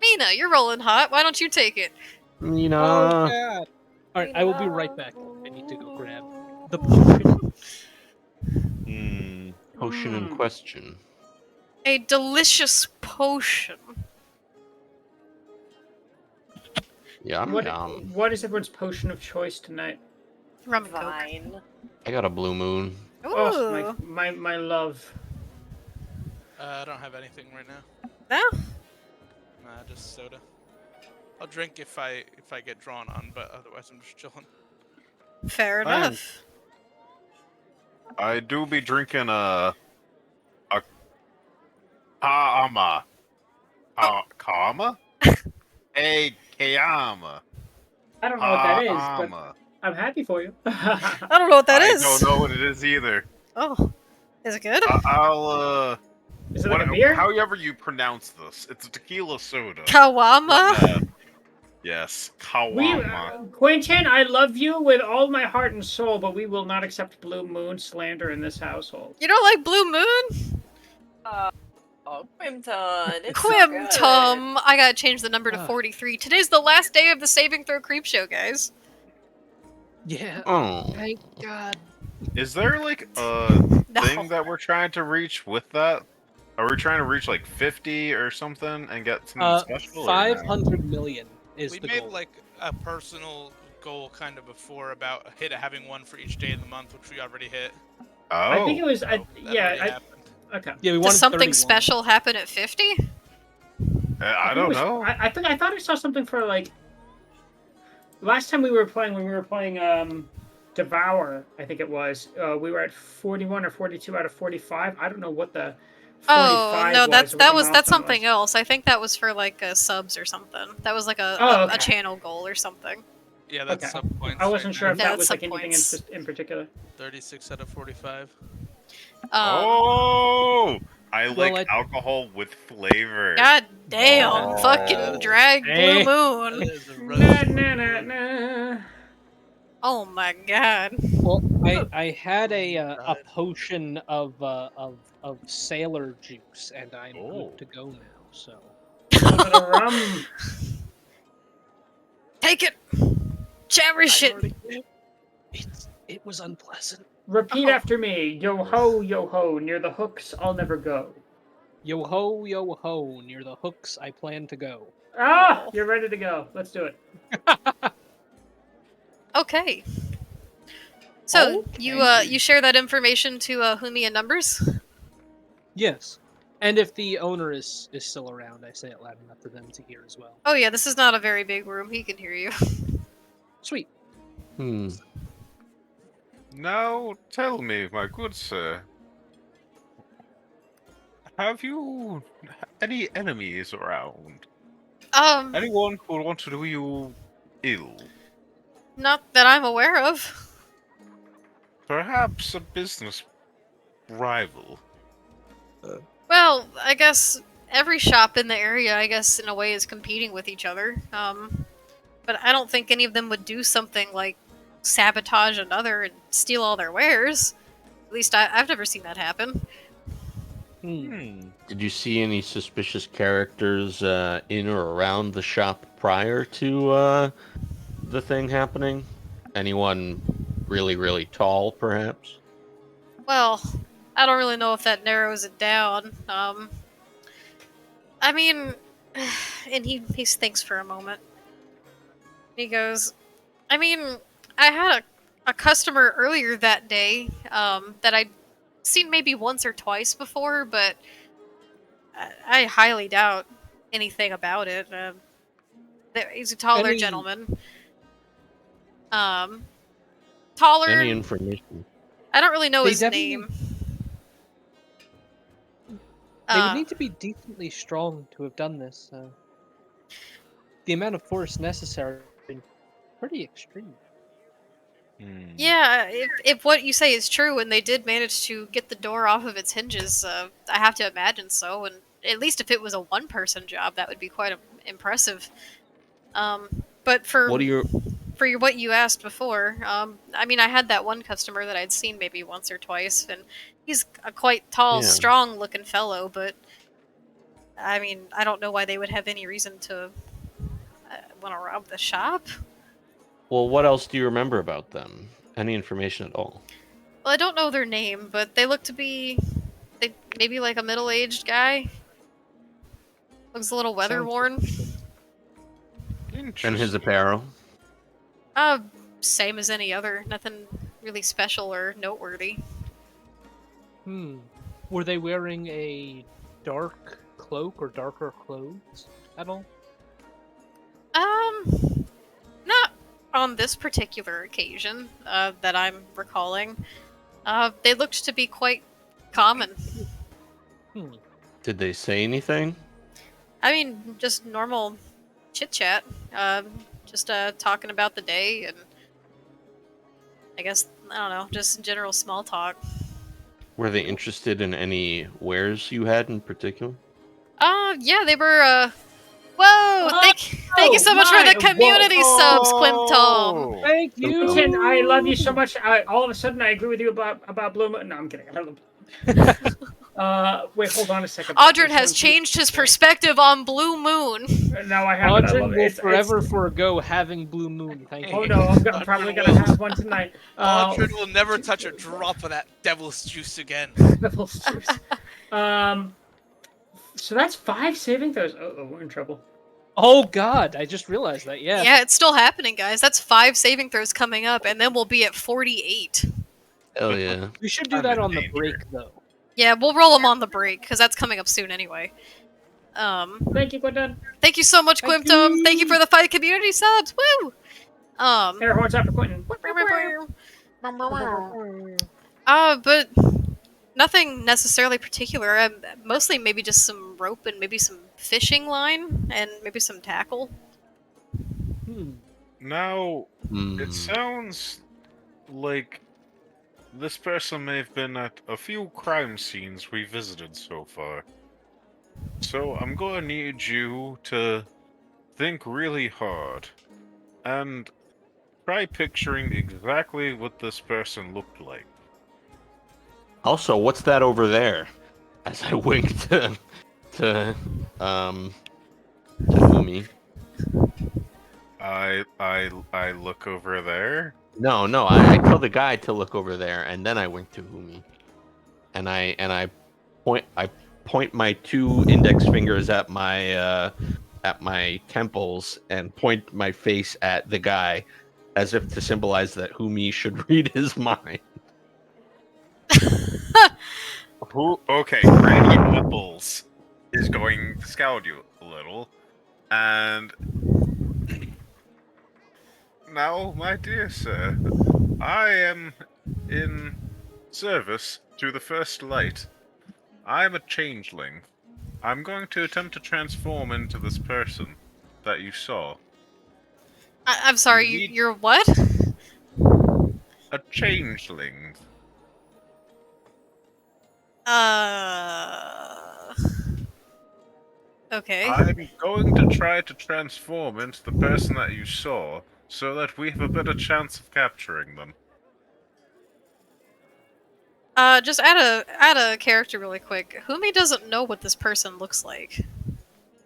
Mina. You're rolling hot. Why don't you take it? Mina. Oh god. Alright, I will be right back. I need to go grab the potion. Potion in question. A delicious potion. Yum What, yum. what is everyone's potion of choice tonight? Rum and coke. Fine. I got a blue moon. Ooh. Oh, my love. I don't have anything right now. No? Nah, just soda. I'll drink if I get drawn on, but otherwise I'm just chilling. Fair Fine. enough. I do be drinking a Kama. Kama? A Kayama. I don't know what that is, but Kama. I'm happy for you. I don't know what that is. I don't know what it is either. Oh. Is it good? I'll Is it like a beer? however you pronounce this. It's a tequila soda. Kawama? Yes, We, Kawama. Quentin, I love you with all my heart and soul, but we will not accept blue moon slander in this household. You don't like Blue Moon? Oh, Quimton. It's so Quimtum. I gotta change the number to Ah. 43. Today's the last day of the Saving Throw Creep Show, guys. Yeah. Oh. Thank God. Is there like a No. thing that we're trying to reach with that? Are we trying to reach like 50 or something and get something special? or no? 500 million is We the made goal. like a personal goal kind of before about having one for each day of the month, which we already hit. Oh, I think it was, So that already happened. okay. Yeah, we wanted Does something 31. special happen at 50? I don't know. I thought I saw something for like last time we were playing when we were playing Devour. I think it was we were at 41 or 42 out of 45. I don't know what the 45 Oh no, was, that's or what that the was that's milestone something was. else. I think that was for like subs or something. That was like a, Oh, a okay. channel goal or something. Yeah, that's Okay. sub points. I wasn't right sure now. if Yeah, that that's was like sub anything points. in particular. 36 out of 45. Oh, I Well, like I- alcohol with flavor. God damn, Oh. fucking drag Hey. Blue Moon. That is a Na, roast. na, na, na. Oh my god. Well, I had a potion of sailor juice, and I'm Oh. good to go now. So A little bit of rum. Take it. Cherish I it. already did. It was unpleasant. Repeat Oh. after me. Yo ho, near the hooks I'll never go. Yo ho, near the hooks I plan to go. Ah, Oh. you're ready to go. Let's do it. Okay. So Okay. you share that information to Humi and Numbers? Yes, and if the owner is still around, I say it loud enough for them to hear as well. Oh yeah, this is not a very big room. He can hear you. Sweet. Now tell me, my good sir, have you any enemies around? Anyone who would want to do you ill? Not that I'm aware of. Perhaps a business rival. Well, I guess every shop in the area, I guess, in a way, is competing with each other. But I don't think any of them would do something like sabotage another and steal all their wares. At least I've never seen that happen. Did you see any suspicious characters in or around the shop prior to the thing happening? Anyone really, really tall, perhaps? Well, I don't really know if that narrows it down. I mean, and he thinks for a moment. He goes, I mean, I had a customer earlier that day that I'd seen maybe once or twice before, but I highly doubt anything about it. He's a taller Any- gentleman. Taller. Any information? I don't really know They his definitely- name. They would need to be decently strong to have done this. The amount of force necessary has been pretty extreme. Yeah, if what you say is true, and they did manage to get the door off of its hinges, I have to imagine so. And at least if it was a one-person job, that would be quite impressive. But for What do you? what you asked before, I mean, I had that one customer that I'd seen maybe once or twice, and he's a quite tall, Yeah. strong-looking fellow. But I mean, I don't know why they would have any reason to want to rob the shop. Well, what else do you remember about them? Any information at all? Well, I don't know their name, but they look to be maybe like a middle-aged guy. Looks a little weather worn. And his apparel? Same as any other. Nothing really special or noteworthy. Were they wearing a dark cloak or darker clothes at all? Not on this particular occasion that I'm recalling. They looked to be quite common. Did they say anything? I mean, just normal chit chat. Just talking about the day, and I guess, I don't know, just general small talk. Were they interested in any wares you had in particular? Yeah, they were. Whoa! Thank you so much for the community subs, Quimtom. Thank you. Newton, I love you so much. All of a sudden, I agree with you about Blue Moon. No, I'm kidding. I don't know. Wait, hold on a second. Audrin has changed his perspective on Blue Moon. No, I haven't. Audrin will forever forego having Blue Moon. Thank you. Oh no, I'm probably gonna have one tonight. Audrin will never touch a drop of that devil's juice again. Devil's juice. So that's 5 saving throws. Oh, we're in trouble. Oh god, I just realized that. Yeah. Yeah, it's still happening, guys. That's 5 saving throws coming up, and then we'll be at 48. Hell yeah. We should do that on the break, though. Yeah, we'll roll them on the break, because that's coming up soon anyway. Thank you, Quinton. Thank you so much, Thank Quimtom. you. Thank you for the 5 community subs. Woo! Air horns out for Quinton. But nothing necessarily particular. Mostly maybe just some rope and maybe some fishing line and maybe some tackle. Now, it sounds like this person may have been at a few crime scenes we visited so far. So I'm gonna need you to think really hard and try picturing exactly what this person looked like. Also, what's that over there? As I wink to Umi. I look over there. No, I tell the guy to look over there, and then I wink to Umi. And I point my 2 index fingers at my temples and point my face at the guy, as if to symbolize that Humi should read his mind. Okay, Randy Nipples is going to scout you a little, and now, my dear sir, I am in service to the First Light. I am a changeling. I'm going to attempt to transform into this person that you saw. I'm sorry, you're what? A changeling. Okay. I'm going to try to transform into the person that you saw, so that we have a better chance of capturing them. Just add a character really quick. Humi doesn't know what this person looks like.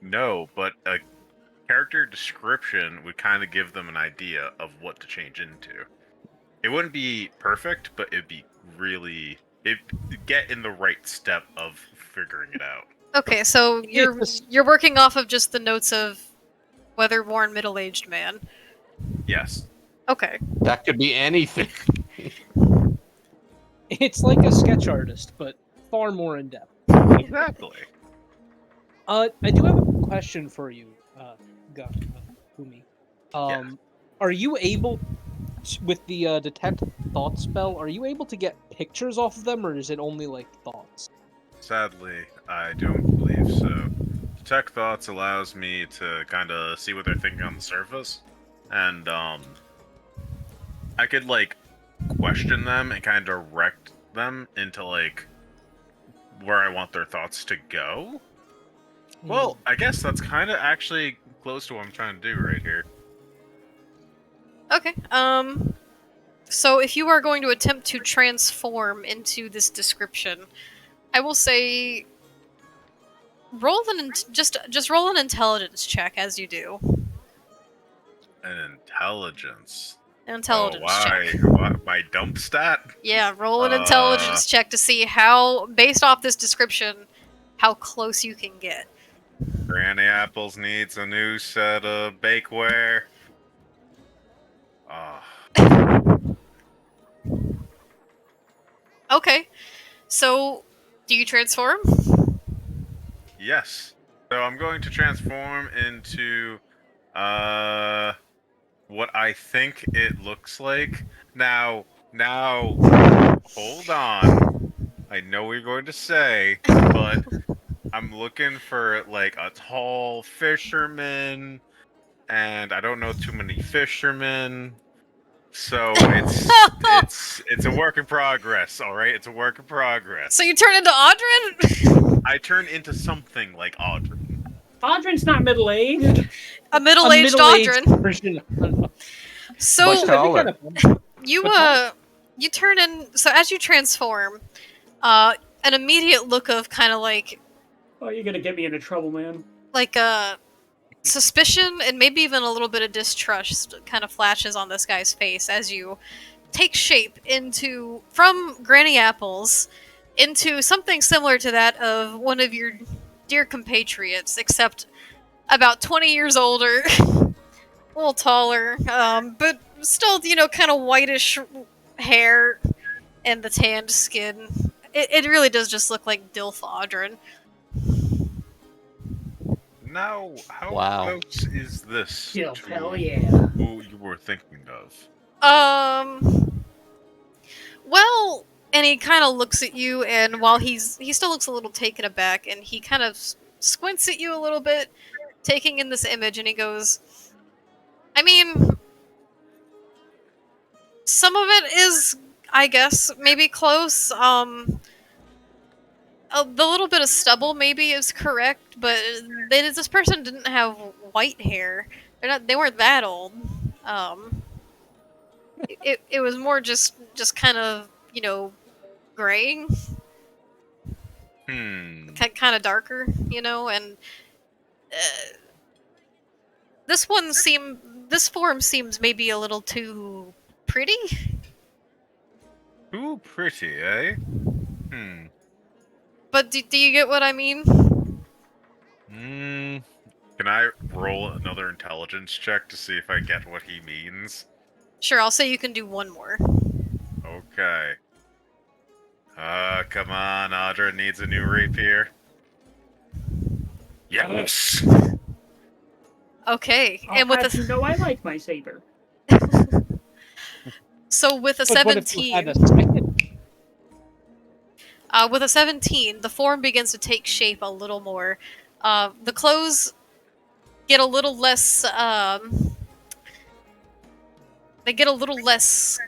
No, but a character description would kind of give them an idea of what to change into. It wouldn't be perfect, but it'd be really... It'd get in the right step of figuring it out. Okay, so you're working off of just the notes of weather-worn middle-aged man. Yes. Okay. That could be anything. It's like a sketch artist, but far more in depth. Exactly. I do have a question for you, Humi. Are you able, with the detect thought spell, are you able to get pictures off of them, or is it only like thoughts? Sadly, I don't believe so. Detect thoughts allows me to kind of see what they're thinking on the surface, and I could like question them and kind of direct them into like where I want their thoughts to go. Well, I guess that's kind of actually close to what I'm trying to do right here. Okay. So if you are going to attempt to transform into this description, I will say roll just roll an intelligence check as you do. An intelligence. An Oh, intelligence check. why? My dump stat? Yeah, roll an intelligence check to see how, based off this description, how close you can get. Granny Apples needs a new set of bakeware. Ah. Okay. So, do you transform? Yes. So I'm going to transform into what I think it looks like. Now hold on. I know what you're going to say, but I'm looking for like a tall fisherman, and I don't know too many fishermen. So it's a work in progress, all right? It's a work in progress. So you turn into Audrin? I turn into something like Audrin. Audrin's not middle-aged. A middle-aged Audrin. version. So Much taller. That'd be kind of fun. you turn in. So as you transform, an immediate look of kind of Oh, you're gonna get me into trouble, man. like a suspicion and maybe even a little bit of distrust kind of flashes on this guy's face as you take shape into from Granny Apples into something similar to that of one of your dear compatriots, except about 20 years older, a little taller, but still, kind of whitish hair and the tanned skin. It really does just look like Dilf Audrin. Now, how Wow. close is this Yeah, to hell yeah. who you were thinking of? Well, and he kind of looks at you, and while he still looks a little taken aback, and he kind of squints at you a little bit, taking in this image, and he goes, I mean, some of it is, I guess, maybe close. The little bit of stubble maybe is correct, but this person didn't have white hair. They weren't that old. It was more just kind of graying, kind of darker, and this form seems maybe a little too pretty. Too pretty, eh? But do you get what I mean? Can I roll another intelligence check to see if I get what he means? Sure, I'll say you can do one more. Okay. Come on, Audra needs a new rapier. Yes! Okay, I'll and with have you know I like my saber. so with a But what if you 17, had a second? with a 17, the form begins to take shape a little more. The clothes get a little less. They get a little less.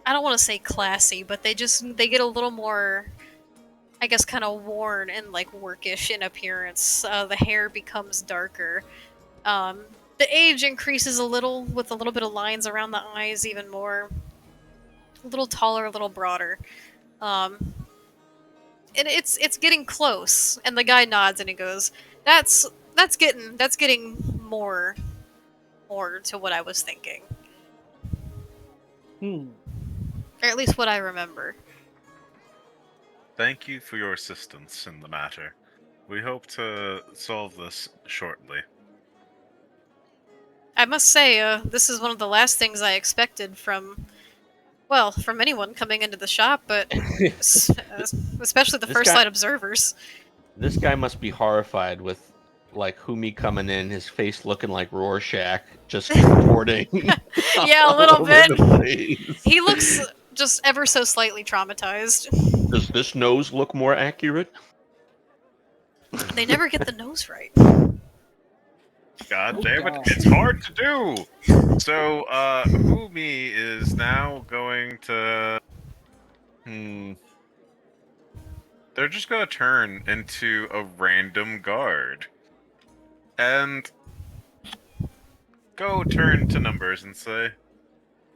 I don't want to say classy, but they get a little more, I guess, kind of worn and like workish in appearance. The hair becomes darker. The age increases a little with a little bit of lines around the eyes, even more. A little taller, a little broader. And it's getting close. And the guy nods and he goes, "That's getting more to what I was thinking, or at least what I remember." Thank you for your assistance in the matter. We hope to solve this shortly. I must say, this is one of the last things I expected from anyone coming into the shop, but especially the This first guy- sight observers. This guy must be horrified with like Humi coming in, his face looking like Rorschach, just contorting. Yeah, a little all over bit. the place. He looks just ever so slightly traumatized. Does this nose look more accurate? They never get the nose right. God damn it, it's hard to do! So, Humi is now going to... They're just gonna turn into a random guard. and go turn to numbers and say,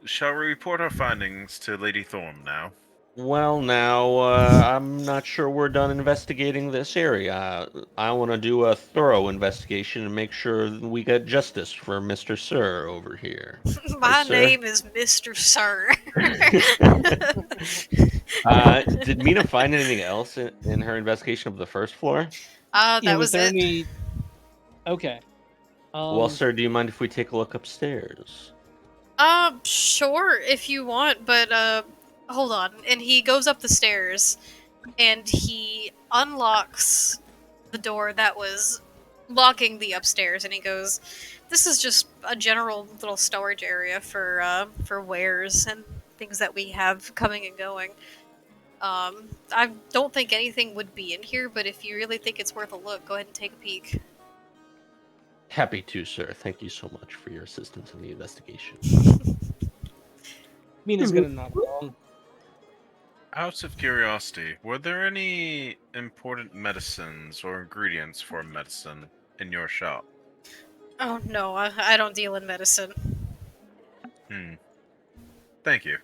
"Shall we report our findings to Lady Thorm now?" Well, now, I'm not sure we're done investigating this area. I want to do a thorough investigation and make sure we get justice for Mr. Sir over here. My sir? name is Mr. Sir. Did Mina find anything else in her investigation of the first floor? That was there it. any? Okay. Well, sir, do you mind if we take a look upstairs? Sure, if you want, but, hold on. And he goes up the stairs, and he unlocks the door that was locking the upstairs, and he goes, "This is just a general little storage area for wares and things that we have coming and going. I don't think anything would be in here, but if you really think it's worth a look, go ahead and take a peek." Happy to, sir. Thank you so much for your assistance in the investigation. Mina's gonna nod along. Out of curiosity, were there any important medicines or ingredients for medicine in your shop? Oh no, I don't deal in medicine. Thank you.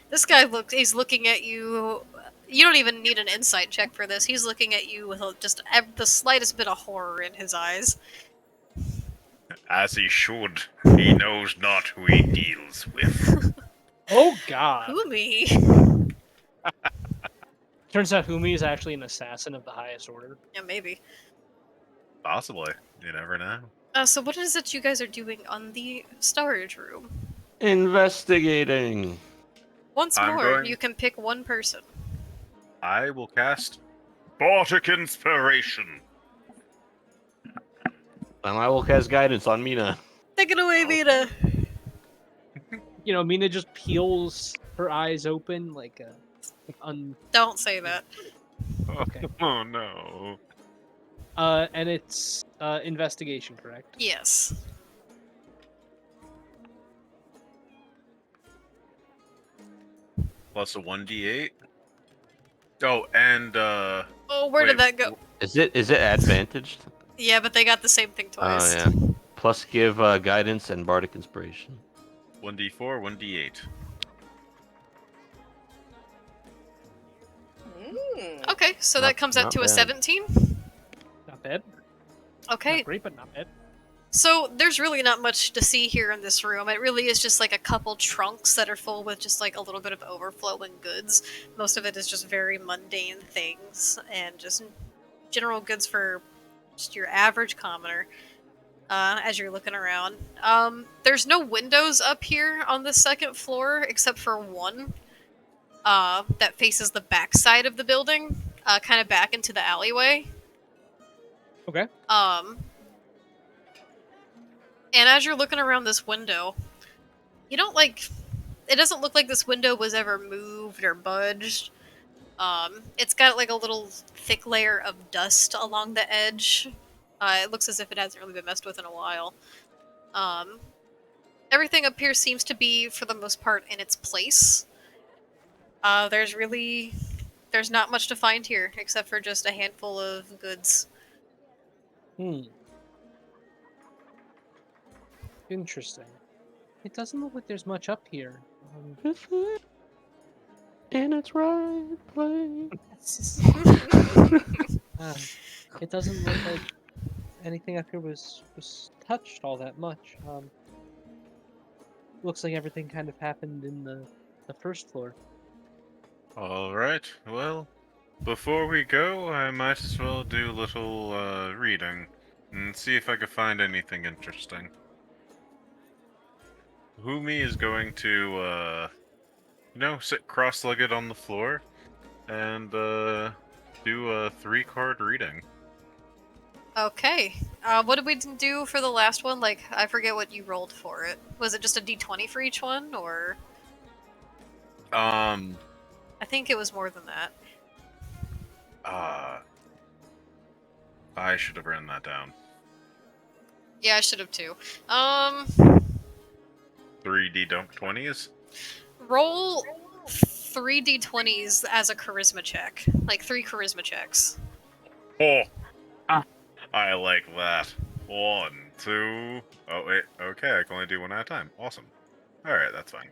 This guy he's looking at you. You don't even need an insight check for this. He's looking at you with just the slightest bit of horror in his eyes. As he should. He knows not who he deals with. Oh God! Humi. Turns out Humi is actually an assassin of the highest order. Yeah, maybe. Possibly. You never know. So what is it you guys are doing on the storage room? Investigating. Once I'm more, going- you can pick one person. I will cast Bardic Inspiration. And I will cast guidance on Mina. Take it away, Mina. You know, Mina just peels her eyes open like a. Don't say that. Okay. Oh no. And it's investigation, correct? Yes. Plus a 1d8. Oh, and Oh, where did that go? Is it advantaged? Yeah, but they got the same thing twice. Oh yeah. Plus give guidance and bardic inspiration. 1d4, 1d8. Okay, so Not- that comes out not to a bad. 17. Not bad. Okay, Not great, but not bad. so there's really not much to see here in this room. It really is just like a couple trunks that are full with just like a little bit of overflowing goods. Most of it is just very mundane things and just general goods for just your average commoner. As you're looking around, there's no windows up here on the second floor except for one that faces the back side of the building, kind of back into the alleyway. Okay. And as you're looking around this window, you don't it doesn't look like this window was ever moved or budged. It's got like a little thick layer of dust along the edge. It looks as if it hasn't really been messed with in a while. Everything up here seems to be, for the most part, in its place. There's not much to find here, except for just a handful of goods. Interesting. It doesn't look like there's much up here. In its right place. It doesn't look like anything up here was touched all that much. Looks like everything kind of happened in the first floor. Alright, well, before we go, I might as well do a little reading and see if I can find anything interesting. Humi is going to, sit cross-legged on the floor and do a 3-card reading. Okay. What did we do for the last one? Like, I forget what you rolled for it. Was it just a d20 for each one, or? I think it was more than that. I should have written that down. Yeah, I should have too. 3D dunk 20s? Roll 3 d20s as a charisma check. Like 3 charisma checks. Oh! Ah. I like that. 1, 2. Oh wait, okay, I can only do one at a time. Awesome. Alright, that's fine.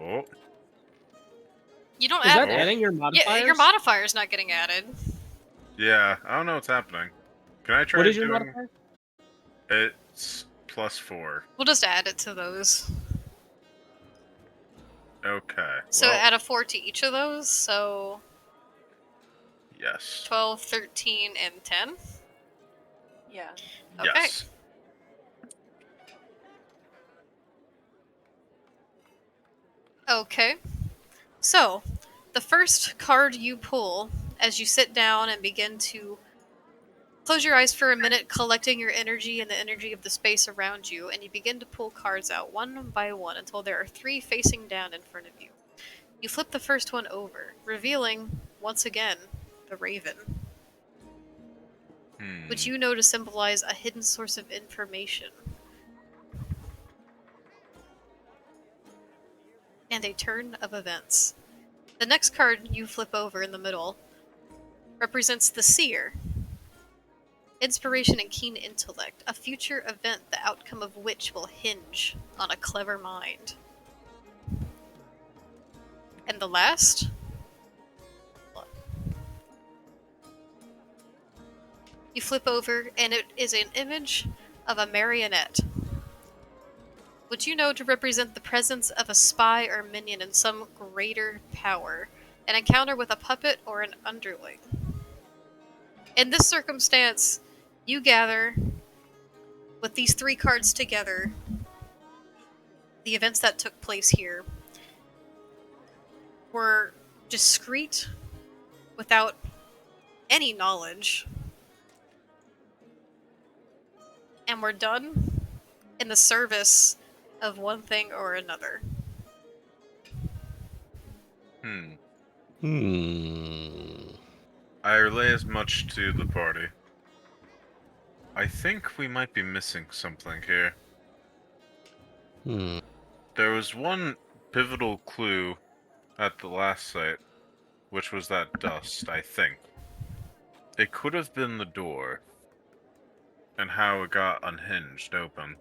Oh, You don't Is add. that adding your modifiers? Yeah, your modifier's not getting added. yeah, I don't know what's happening. Can I try What is your doing... modifier? It's +4. We'll just add it to those. Okay, So well, add a 4 to each of those. So yes. 12, 13, and 10. Yeah. Okay. Yes. Okay. So, the first card you pull as you sit down and begin to close your eyes for a minute, collecting your energy and the energy of the space around you, and you begin to pull cards out one by one until there are 3 facing down in front of you. You flip the first one over, revealing, once again, the Raven, which you know to symbolize a hidden source of information. And a turn of events. The next card you flip over in the middle represents the Seer. Inspiration and keen intellect, a future event the outcome of which will hinge on a clever mind. And the last? You flip over and it is an image of a marionette, which you know to represent the presence of a spy or minion in some greater power, an encounter with a puppet or an underling. In this circumstance, you gather, with these 3 cards together, the events that took place here were discreet, without any knowledge, and were done in the service of one thing or another. I relay as much to the party. I think we might be missing something here. There was one pivotal clue at the last site, which was that dust, I think. It could have been the door, and how it got unhinged open.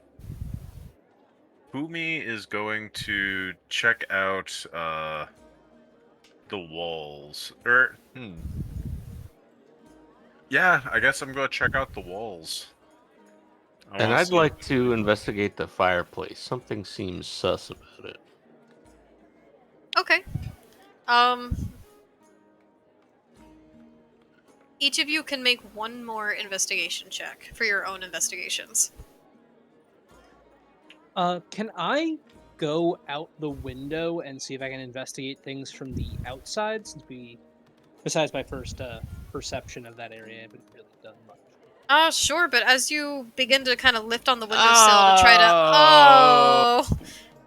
Fumi is going to check out, the walls. Yeah, I guess I'm gonna check out the walls. And I'd like to investigate the fireplace. Something seems sus about it. Okay. Each of you can make one more investigation check for your own investigations. Can I go out the window and see if I can investigate things from the outside? Since besides my first perception of that area, I haven't really done much. Sure, but as you begin to kind of lift on the windowsill to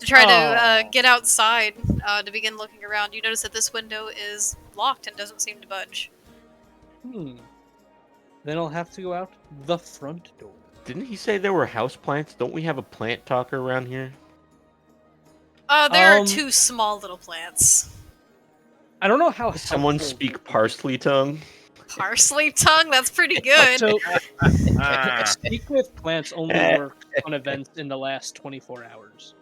try to get outside, to begin looking around, you notice that this window is locked and doesn't seem to budge. Then I'll have to go out the front door. Didn't he say there were houseplants? Don't we have a plant talker around here? There are 2 small little plants. I don't know how Someone helpful- speak parsley tongue? Parsley tongue? That's pretty good. So, speak with plants only works on events in the last 24 hours.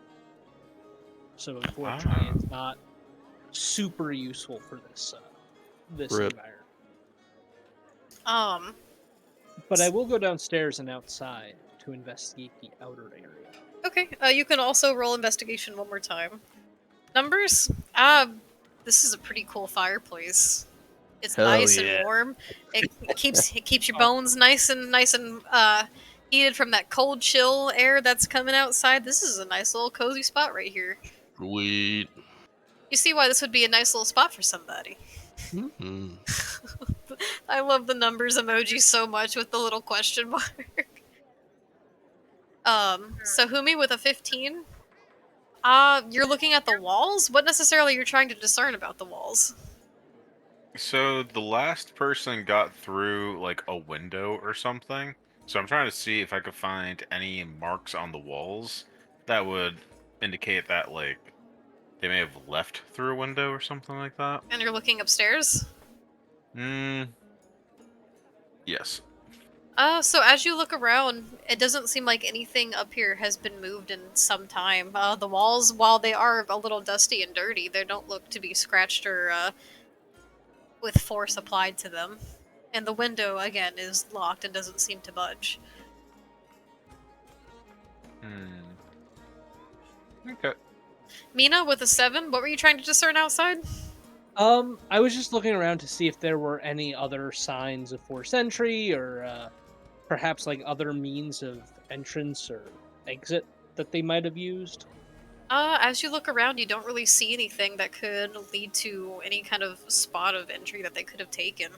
So unfortunately, it's not super useful for this environment. But I will go downstairs and outside to investigate the outer area. Okay, you can also roll investigation one more time. Numbers? This is a pretty cool fireplace. It's Hell nice yeah. and warm. It keeps your bones nice and heated from that cold chill air that's coming outside. This is a nice little cozy spot right here. Sweet. You see why this would be a nice little spot for somebody. I love the numbers emoji so much with the little question mark. So Humi with a 15. You're looking at the walls? What necessarily you're trying to discern about the walls? So the last person got through like a window or something. So I'm trying to see if I could find any marks on the walls that would indicate that like they may have left through a window or something like that. And you're looking upstairs? Yes. So as you look around, it doesn't seem like anything up here has been moved in some time. The walls, while they are a little dusty and dirty, they don't look to be scratched or with force applied to them. And the window, again, is locked and doesn't seem to budge. Okay. Mina, with a 7, what were you trying to discern outside? I was just looking around to see if there were any other signs of forced entry or perhaps like other means of entrance or exit that they might have used. As you look around, you don't really see anything that could lead to any kind of spot of entry that they could have taken.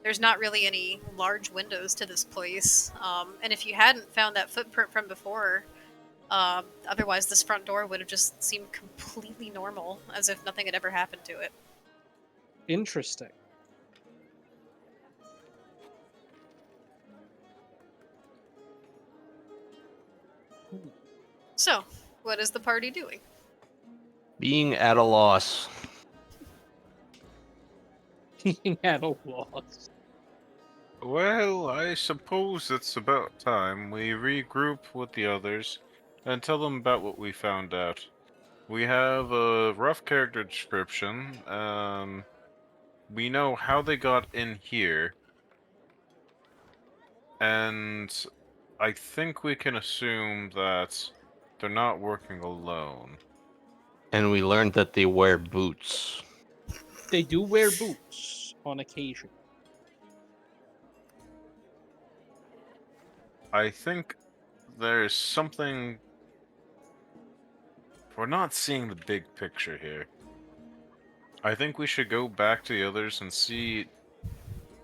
There's not really any large windows to this place. And if you hadn't found that footprint from before, otherwise this front door would have just seemed completely normal, as if nothing had ever happened to it. Interesting. So, what is the party doing? Being at a loss. Being at a loss. Well, I suppose it's about time we regroup with the others and tell them about what we found out. We have a rough character description. We know how they got in here. And I think we can assume that they're not working alone. And we learned that they wear boots. They do wear boots on occasion. I think there's something. We're not seeing the big picture here. I think we should go back to the others and see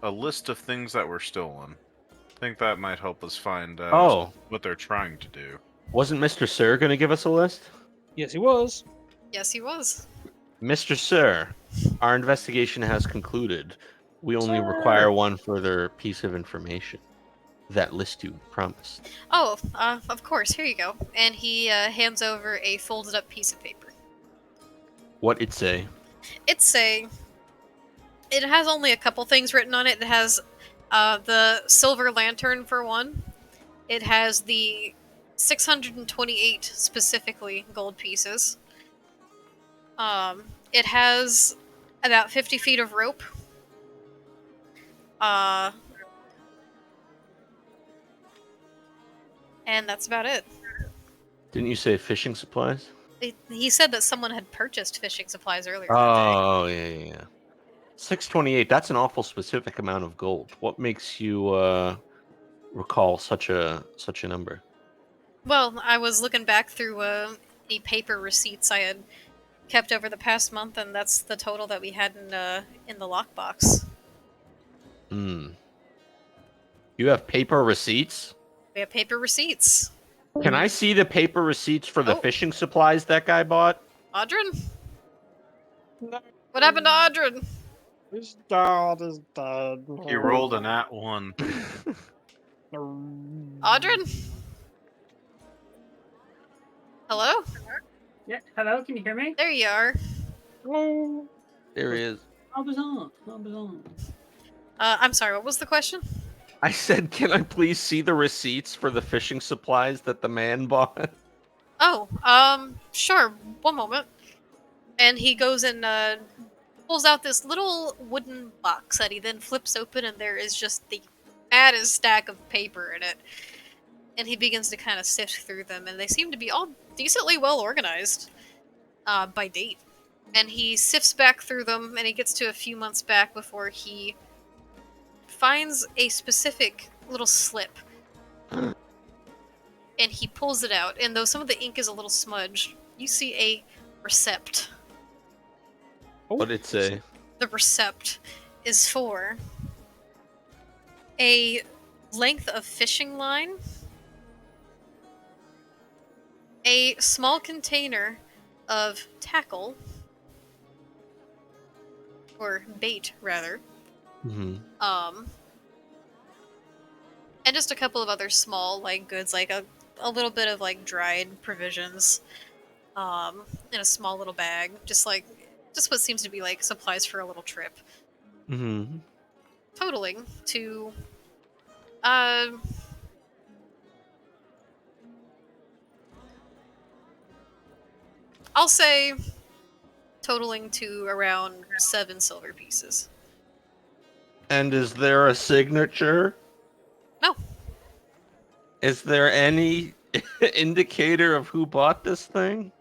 a list of things that were stolen. I think that might help us find out Oh, what they're trying to do. wasn't Mr. Sir going to give us a list? Yes, he was. Yes, he was. Mr. Sir, our investigation has concluded. We only require one further piece of information. That list you promised. Oh, of course, here you go. And he hands over a folded up piece of paper. What it say? It has only a couple things written on it. It has the silver lantern for one. It has the 628 specifically gold pieces. It has about 50 feet of rope. And that's about it. Didn't you say fishing supplies? He said that someone had purchased fishing supplies earlier that day. Oh, yeah. 628, that's an awful specific amount of gold. What makes you recall such a number? Well, I was looking back through the paper receipts I had kept over the past month, and that's the total that we had in the lockbox. You have paper receipts? We have paper receipts. Can I see the paper receipts for the Oh. fishing supplies that guy bought? Audrin? What happened to Audrin? His dad is dead. He rolled an @1. Audrin? Hello? Yeah, hello, can you hear me? There you are. There he is. How bizarre. How bizarre. I'm sorry, what was the question? I said, can I please see the receipts for the fishing supplies that the man bought? Oh, sure. One moment. And he goes and pulls out this little wooden box that he then flips open, and there is just the fattest stack of paper in it. And he begins to kind of sift through them, and they seem to be all decently well organized by date. And he sifts back through them, and he gets to a few months back before he finds a specific little slip. And he pulls it out, and though some of the ink is a little smudged, you see a recept. What'd it say? The recept is for a length of fishing line, a small container of tackle, or bait rather, Mm-hmm. and just a couple of other small goods, like a little bit of dried provisions, in a small little bag, just what seems to be supplies for a little trip. Mm-hmm. totaling to I'll say totaling to around 7 silver pieces. And is there a signature? No. Is there any indicator of who bought this thing?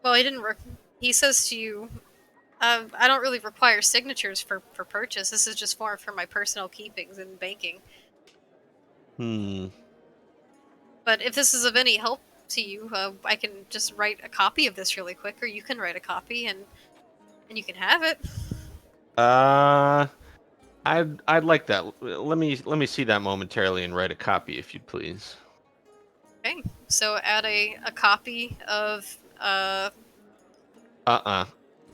Well, he didn't. He says to you, "I don't really require signatures for purchase. This is just more for my personal keepings and banking. Hmm. But if this is of any help to you, I can just write a copy of this really quick, or you can write a copy and you can have it." I'd like that. Let me see that momentarily and write a copy, if you'd please. Okay. So add a copy of I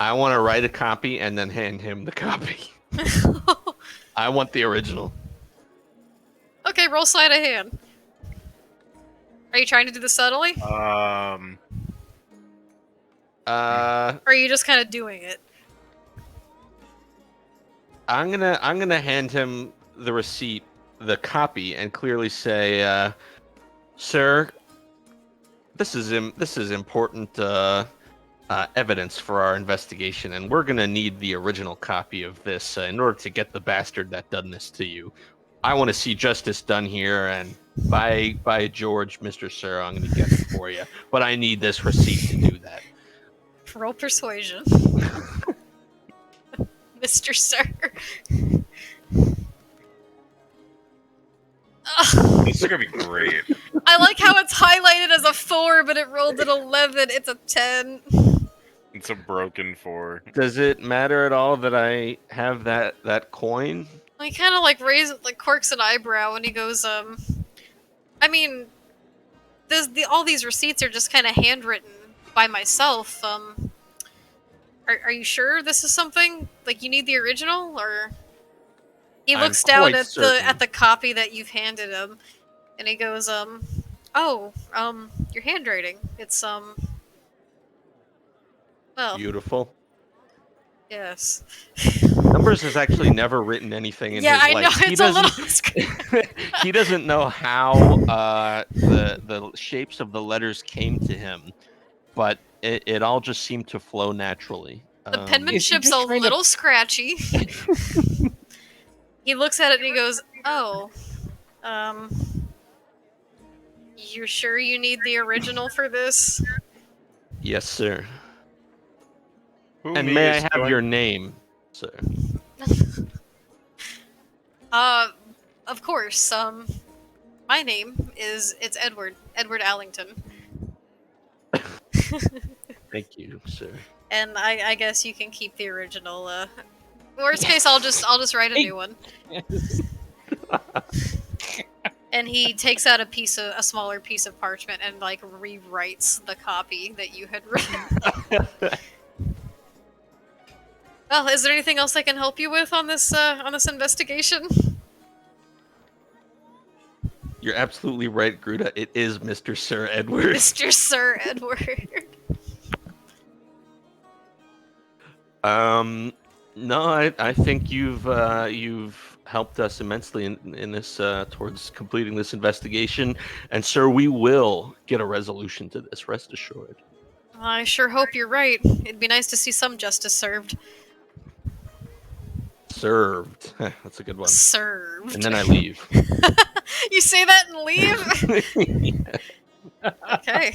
want to write a copy and then hand him the copy. I want the original. Okay, roll sleight of hand. Are you trying to do this subtly? Or are you just kind of doing it? I'm gonna hand him the receipt, the copy, and clearly say, "Sir, this is important evidence for our investigation, and we're gonna need the original copy of this in order to get the bastard that done this to you. I want to see justice done here, and by George, Mr. Sir, I'm gonna get it for you. But I need this receipt to do that." Roll persuasion. Mr. Sir. This is gonna be great. I like how it's highlighted as a 4, but it rolled an 11. It's a 10. It's a broken 4. Does it matter at all that I have that coin? He kind of like quirks an eyebrow and he goes, I mean, all these receipts are just kind of handwritten by myself. Are you sure this is something like you need the original, or? He I'm looks down quite at certain. the copy that you've handed him, and he goes, oh, your handwriting. It's well, Beautiful. yes. Numbers has actually never written anything in Yeah, his I know life. it's a little. He doesn't know how the shapes of the letters came to him, but it all just seemed to flow naturally. The penmanship's a just trying to- little scratchy. He looks at it and he goes, "Oh, you sure you need the original for this?" Yes, sir. Who And me may I is have going- your name, sir? Of course. My name it's Edward Allington. Thank you, sir. And I guess you can keep the original. Worst case, I'll just write a new one. And he takes out a smaller piece of parchment and like rewrites the copy that you had written. Well, is there anything else I can help you with on this investigation? You're absolutely right, Gruda. It is Mr. Sir Edward. Mr. Sir Edward. No, I think you've helped us immensely in this towards completing this investigation, and sir, we will get a resolution to this. Rest assured. I sure hope you're right. It'd be nice to see some justice served. Served. That's a good one. Served. And then I leave. You say that and leave? Okay.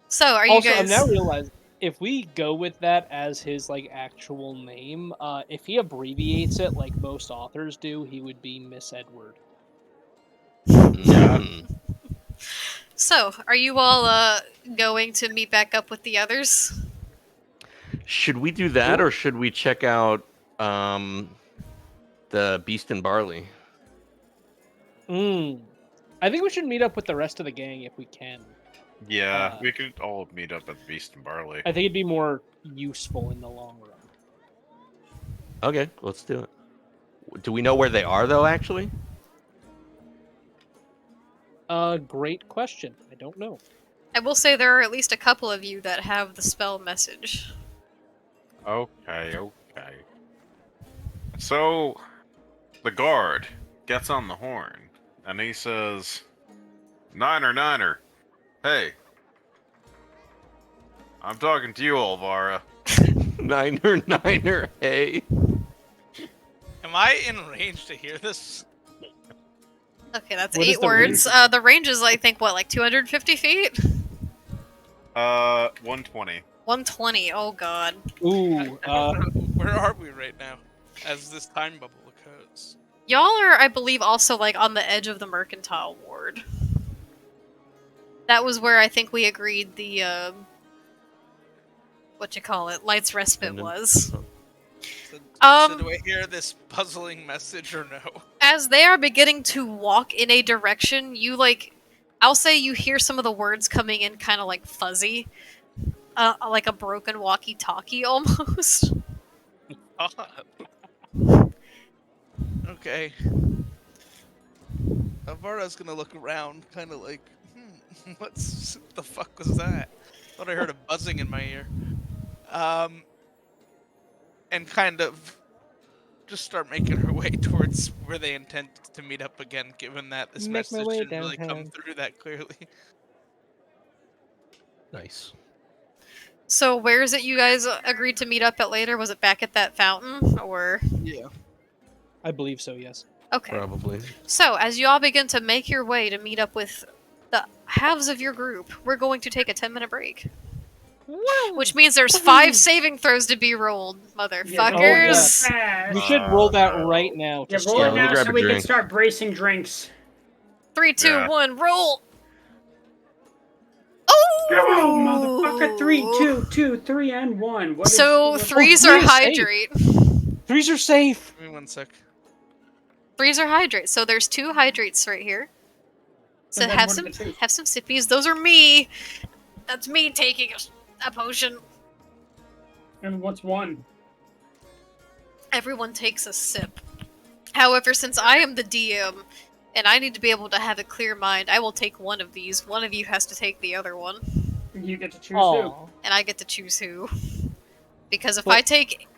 So, are you Also, guys? I'm now realizing if we go with that as his like actual name, if he abbreviates it like most authors do, he would be Miss Edward. Mm. So, are you all going to meet back up with the others? Should we do that, or should we check out the Beast and Barley? I think we should meet up with the rest of the gang if we can. Yeah, we could all meet up at Beast and Barley. I think it'd be more useful in the long run. Okay, let's do it. Do we know where they are, though? Actually, Great question. I don't know. I will say there are at least a couple of you that have the spell message. Okay. So, the guard gets on the horn, and he says, Niner, Niner, hey, I'm talking to you, Alvara. Niner, hey. Am I in range to hear this? Okay, that's What is 8 the words. range? The range is, I think, what, like 250 feet? 120. 120. Oh god. Ooh, Where are we right now? As this time bubble occurs. Y'all are, I believe, also like on the edge of the mercantile ward. That was where I think we agreed the what you call it, Light's Respite And then- was. So do I hear this puzzling message or no? As they are beginning to walk in a direction, you I'll say you hear some of the words coming in kind of like fuzzy. Like a broken walkie-talkie almost. Okay. Alvara's gonna look around, kind of like, what the fuck was that? Thought I heard a buzzing in my ear. And kind of just start making her way towards where they intend to meet up again, given that this Make my message way didn't really come downtown. through that clearly. Nice. So where is it you guys agreed to meet up at later? Was it back at that fountain, or...? Yeah. I believe so. Yes. Okay. Probably. So, as you all begin to make your way to meet up with the halves of your group, we're going to take a 10-minute break. Which means there's 5 saving throws to be rolled, motherfuckers. We should roll that right now. Yeah, To roll Yeah, it let me now grab so a we can drink. start bracing drinks. 3, 2, Yeah. 1, roll! Oh, motherfucker! 3, Oh! 2, 2, 3, and 1. What is, So, what- 3s three are is safe. hydrate. Threes are safe. Give me 1 sec. 3s are hydrate. So there's 2 hydrates right here. So And then have what are some the twos? have some sippies. Those are me. That's me taking a potion. And what's 1? Everyone takes a sip. However, since I am the DM and I need to be able to have a clear mind, I will take one of these. One of you has to take the other one, You get to choose who. Aw. and I get to choose who. Because if Well-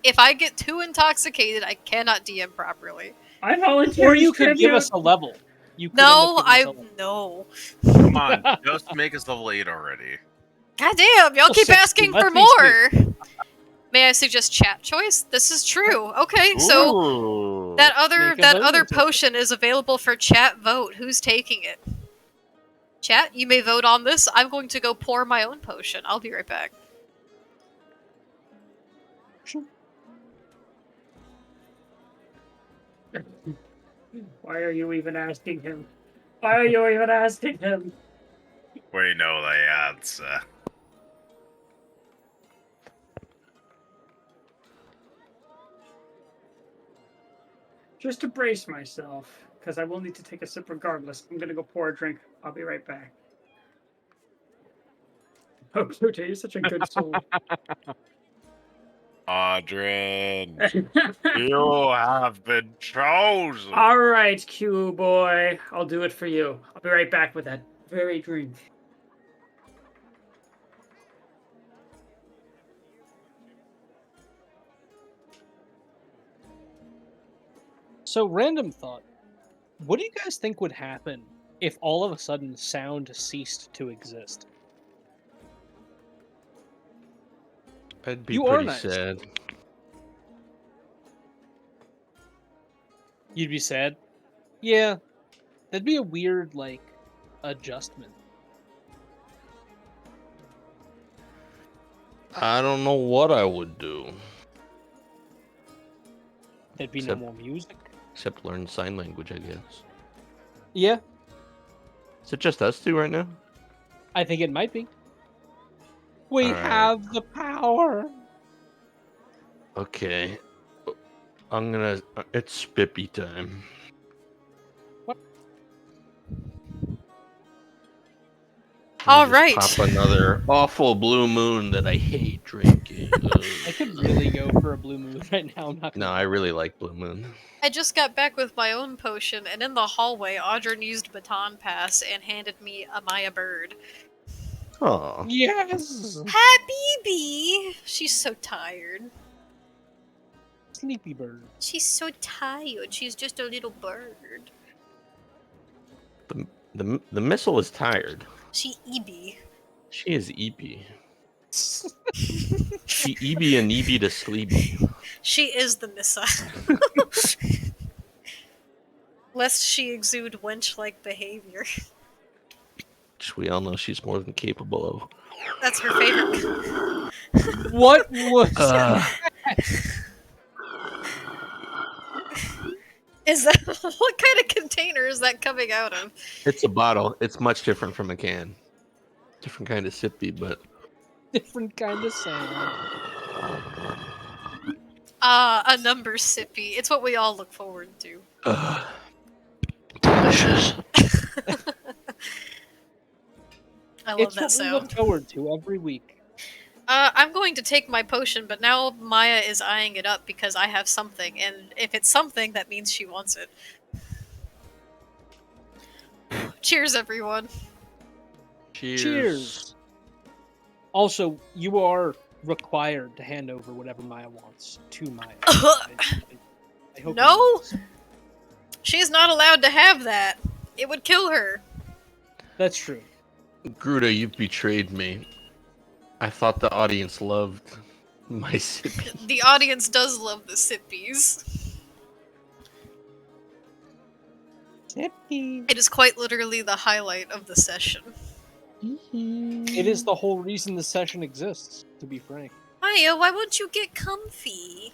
if I get too intoxicated, I cannot DM properly. I volunteer Or as you could give tribute. us a level. You could No, end up giving us a level. no. Come on, just make us level 8 already. God damn, y'all Well, keep 60, asking for let's be sweet. more. May I suggest chat choice? This is true. Okay, so Ooh. that other Make a vote. potion is available for chat vote. Who's taking it? Chat, you may vote on this. I'm going to go pour my own potion. I'll be right back. Why are you even asking him? Why are you even asking him? We know the answer. Just to brace myself, because I will need to take a sip regardless. I'm gonna go pour a drink. I'll be right back. Oh, Pluto, you're such a good soul. Audrin, you have been chosen. All right, Q boy, I'll do it for you. I'll be right back with that very drink. So, random thought. What do you guys think would happen if all of a sudden sound ceased to exist? I'd be You are pretty nice. sad. You'd be sad? Yeah. That'd be a weird, adjustment. I don't know what I would do. There'd be Except- no more music. Except learn sign language, I guess. Yeah, Is it just us two right now? I think it might be. We Alright. have the power. Okay. I'm gonna. It's Spippy time. All Let me right. just Pop another awful blue moon that I hate drinking. I could really go for a blue moon right now. I'm not No, gonna I really like blue moon. I just got back with my own potion, and in the hallway, Audrin used baton pass and handed me a Maya bird. Oh, Yes. Happy bee! She's so tired. Sleepy bird. She's so tired. She's just a little bird. The missile is tired. She EB. She is EP. She EB and EB to sleepy. She is the missile. Lest she exude wench-like behavior. Which we all know she's more than capable of. That's her favorite. What was Is that what kind of container is that coming out of? It's a bottle. It's much different from a can. Different kind of sippy, but different kind of sound? A number sippy. It's what we all look forward to. delicious. I love It's that what we sound. look forward to every week. I'm going to take my potion, but now Maya is eyeing it up because I have something, and if it's something, that means she wants it. Cheers, everyone. Cheers. Also, you are required to hand over whatever Maya wants to Maya. I hope No! you know this. She's not allowed to have that. It would kill her. That's true. Gruda, you betrayed me. I thought the audience loved my sippy. The audience does love the sippies. Sippy. It is quite literally the highlight of the session. It is the whole reason the session exists, to be frank. Maya, why won't you get comfy?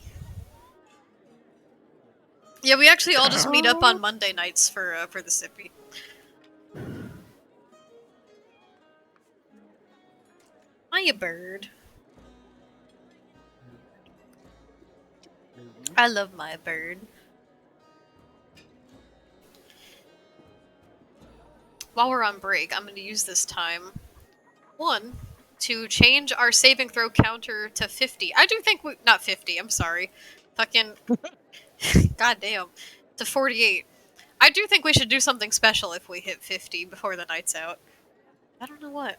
Yeah, we actually all just meet up on Monday nights for the sippy. Maya bird. I love my bird. While we're on break, I'm going to use this time, one, to change our saving throw counter to 50. I do think we... Not 50, I'm sorry. Fucking... Goddamn. To 48. I do think we should do something special if we hit 50 before the night's out. I don't know what.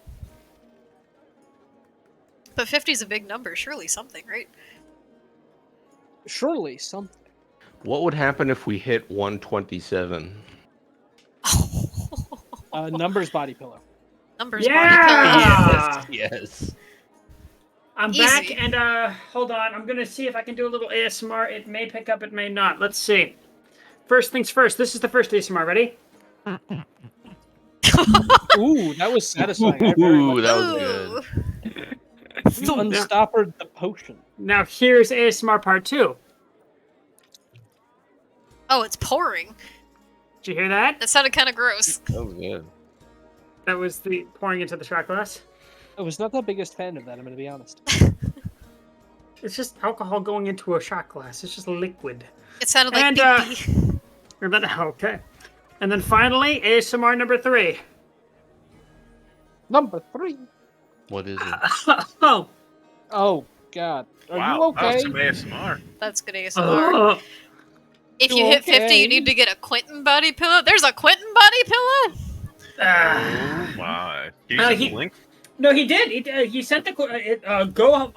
But 50 is a big number. Surely something, right? Surely something. What would happen if we hit 127? Numbers body pillow. Numbers Yeah! body pillow. Yes. I'm Easy. back, and hold on. I'm gonna see if I can do a little ASMR. It may pick up, it may not. Let's see. First things first. This is the first ASMR. Ready? Ooh, that was satisfying. I very Ooh, much- that was good. You unstoppered the potion. Now here's ASMR part 2. Oh, it's pouring. Did you hear that? That sounded kind of gross. That was good. That was the pouring into the shot glass. I was not the biggest fan of that, I'm going to be honest. It's just alcohol going into a shot glass. It's just liquid. It sounded like And, pee-pee. Okay. And then finally, ASMR number 3. Number 3. What is it? Oh. Oh, God. Are Wow, you that okay? was some ASMR. That's good ASMR. If you hit 50, you need to get a Quentin body pillow. There's a Quentin body pillow? Oh my. Can you send the link? No, he did. He sent the go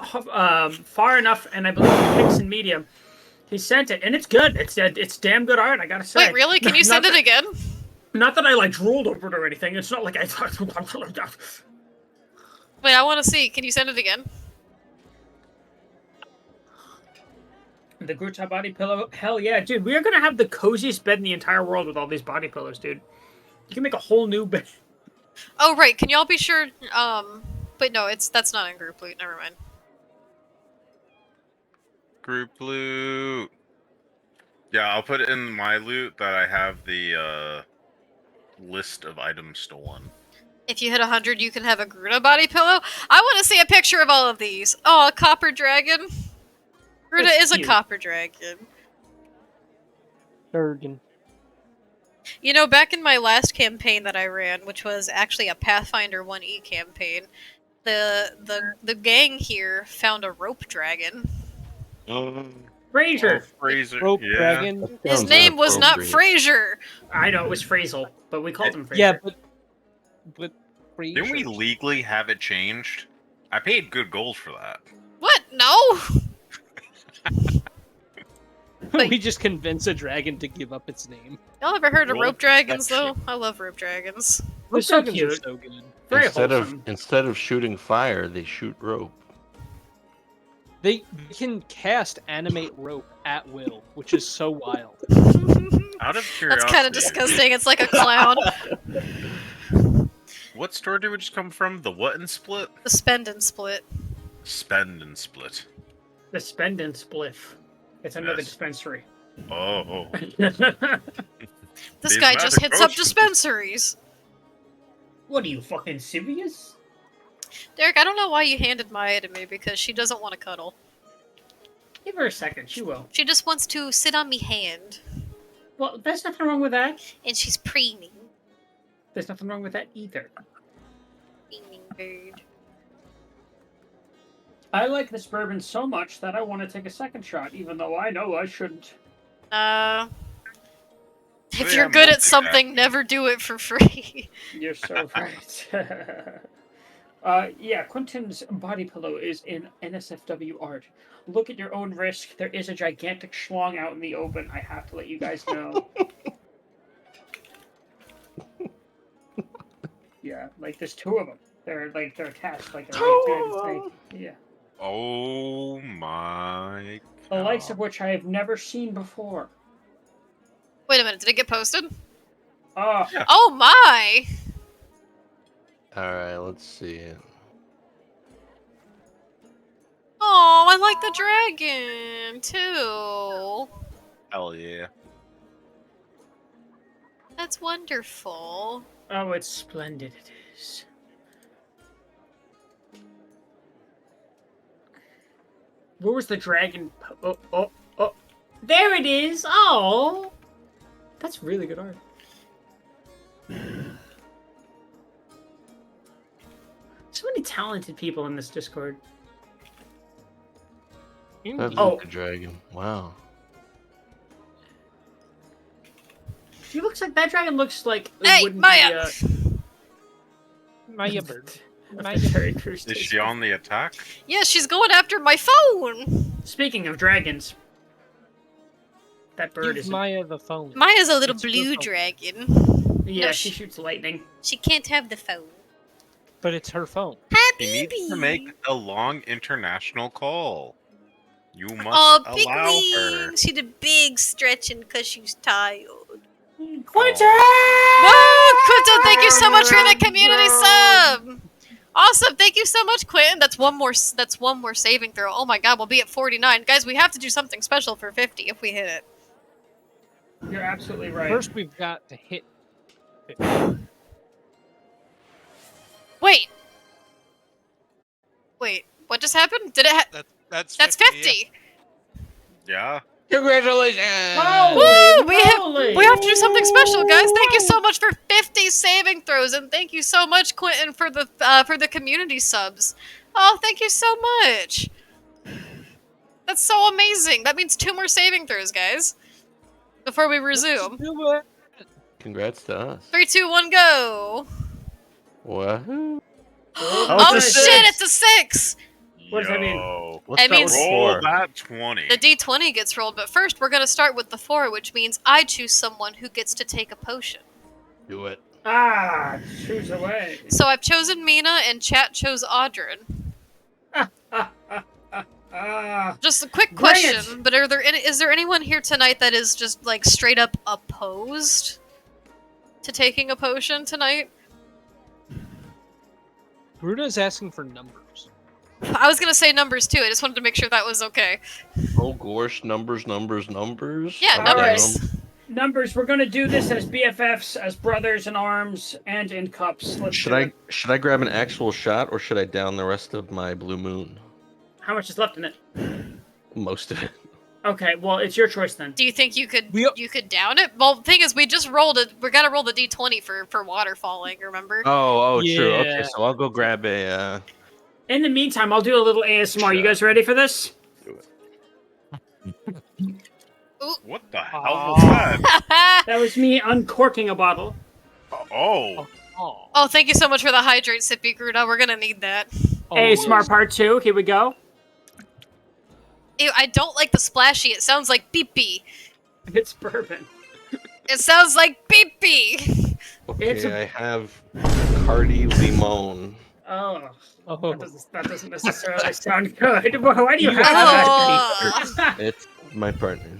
far enough, and I believe it picks in medium. He sent it, and it's good. It's damn good art. I gotta say. Wait, really? Can you send it again? Not that I like drooled over it or anything. It's not like I thought. Wait, I want to see. Can you send it again? The Gruta body pillow. Hell yeah, dude. We are gonna have the coziest bed in the entire world with all these body pillows, dude. You can make a whole new bed. Oh, right. Can y'all be sure? But no, that's not in group loot. Never mind. Group loot. Yeah, I'll put in my loot that I have the list of items stolen. If you hit 100, you can have a Gruta body pillow. I want to see a picture of all of these. Oh, a copper dragon. Gruta That's is a cute. copper dragon. Durgan. You know, back in my last campaign that I ran, which was actually a Pathfinder 1E campaign, the gang here found a rope dragon. Fraser. Fraser. Rope yeah. dragon. His Sounds name was not inappropriate. Fraser. I know it was Frazel, but we called him Fraser. Yeah, but Didn't we legally have it changed? I paid good gold for that. What? No. But- We just convince a dragon to give up its name. Y'all ever heard of Roll rope dragons, though? perception. I love rope dragons. They're so Dragons cute. are so good. Very instead wholesome. instead of shooting fire, they shoot rope. They can cast animate rope at will, which is so wild. Out of That's curiosity, kind of disgusting. It's like a clown. what store did we just come from? The what and split? The spend and split. Spend and split. The spend and spliff. It's another Yes. dispensary. Oh. This These guy just magic hits up potions. dispensaries. What are you, fucking serious? Derek, I don't know why you handed Maya to me because she doesn't want to cuddle. Give her a second, she will. She just wants to sit on me hand. Well, there's nothing wrong with that. And she's preening. There's nothing wrong with that either. Preening bird. I like this bourbon so much that I want to take a second shot, even though I know I shouldn't. If Yeah, you're good at multitasking. something, never do it for free. You're so right. Yeah, Quentin's body pillow is in NSFW art. Look at your own risk. There is a gigantic schlong out in the open. I have to let you guys know. Yeah, like there's two of them. They're attached like they're right there. Yeah. Oh my. The likes of which I have never seen before. Wait a minute, did it get posted? Oh, Oh my! All right, let's see. Oh, I like the dragon too. Hell yeah. That's wonderful. oh, it's splendid. It is. Where was the dragon? Oh! There it is. Oh, that's really good art. So many talented people in this Discord. That's Oh. the dragon. Wow. She looks like that dragon looks like it Hey, wouldn't Maya! Maya bird. Be, a very Cruz Is she on the attack? Yeah, she's going after my phone! Speaking of dragons, that bird Give is. Maya the phone. Maya's a little It's her blue phone. dragon. Yeah, No, she sh- shoots lightning. She can't have the phone. But it's her phone. He needs to make a long international call. You must Oh, big allow her. wings! She did big stretching because she's tired. Quentin! Whoa, Quentin, thank you so much for the community sub. Awesome, thank you so much, Quentin. That's one more saving throw. Oh my god, we'll be at 49. Guys, we have to do something special for 50 if we hit it. You're absolutely right. First, we've got to hit. Wait. Wait, what just happened? Did it That's That's 50. 50. Yeah. Congratulations! Holy Woo! moly! We have to do something special, guys. Thank you so much for 50 saving throws, and thank you so much, Quentin, for the community subs. Oh, thank you so much. That's so amazing. That means 2 more saving throws, guys. Before we resume. Do it. Congrats to us. 3, 2, 1, go. Woohoo! Oh, it's a shit, six. it's a 6. What does that mean? Yo. Let's It start means- with Roll 4. that 20. The d20 gets rolled, but first we're going to start with the 4, which means I choose someone who gets to take a potion. Do it. Ah, choose away. So I've chosen Mina, and chat chose Audrin. Just a quick Bring question, but is there anyone here tonight that is just like straight up opposed to taking a potion tonight? Bruno's asking for numbers. I was gonna say numbers too. I just wanted to make sure that was okay. Oh gosh, numbers. Yeah, I'm numbers. down. Numbers, we're gonna do this as BFFs, as brothers in arms, and in cups. Let's Should do I it. should I grab an actual shot or should I down the rest of my blue moon? How much is left in it? Most of it. Okay, well, it's your choice then. Do you think you could We- you could down it? Well, the thing is, we just rolled it. We gotta roll the d20 for water falling. Remember? Oh, true. Yeah. Okay, so I'll go grab a. In the meantime, I'll do a little ASMR. You guys ready for this? What the hell was that? That was me uncorking a bottle. Oh. Oh. Oh, thank you so much for the hydrate, Sippy Gruda. We're gonna need that. ASMR part 2. Here we go. Ew, I don't like the splashy. It sounds like beep-bee. It's bourbon. It sounds like beep-bee. It's Okay, I have Cardi Limon. Oh, Oh, that doesn't necessarily sound good. Why do you have that? Oh. It's my partner.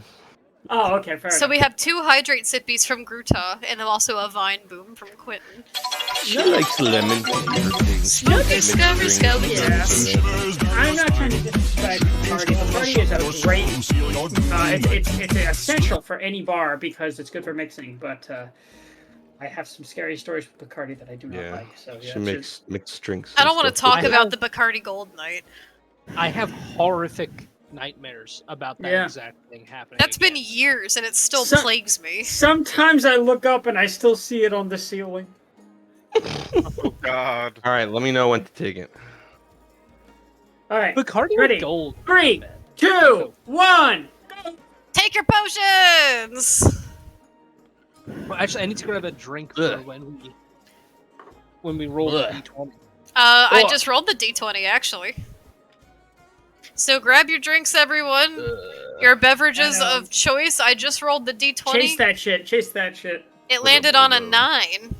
Oh, okay, fair So enough. we have 2 hydrate sippies from Gruta, and then also a vine boom from Quentin. She likes lemon tea. Smoke discover skeletons. I'm not trying to disrespect Bacardi. Bacardi is a great. It's essential for any bar because it's good for mixing. But I have some scary stories with Bacardi that I do not Yeah, like. So yeah, she makes mixed drinks. I and don't want to stuff talk with it. about the Bacardi Gold Night. I have horrific nightmares about that Yeah. exact thing happening. That's been again. years, and it still So- plagues me. Sometimes I look up and I still see it on the ceiling. Oh God. All right, let me know when to take it. All right, Bacardi Ready. with gold. 3, 2, 1. Take your potions! Well, actually, I need to grab a drink for Ugh. when we roll the Ugh. d20. I Cool. just rolled the d20, actually. So grab your drinks, everyone. Your beverages And, of choice. I just rolled the d20. Chase that shit. Chase that shit. It With landed a on a blue moon. 9.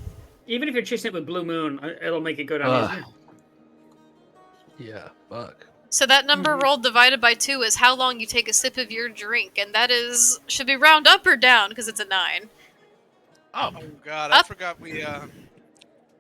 Even if you're chasing it with Blue Moon, it'll make it go down Ugh. easier. Yeah, fuck. So that number Mhm. rolled divided by 2 is how long you take a sip of your drink, and that is should be round up or down because it's a 9. Oh God, I Up. forgot we.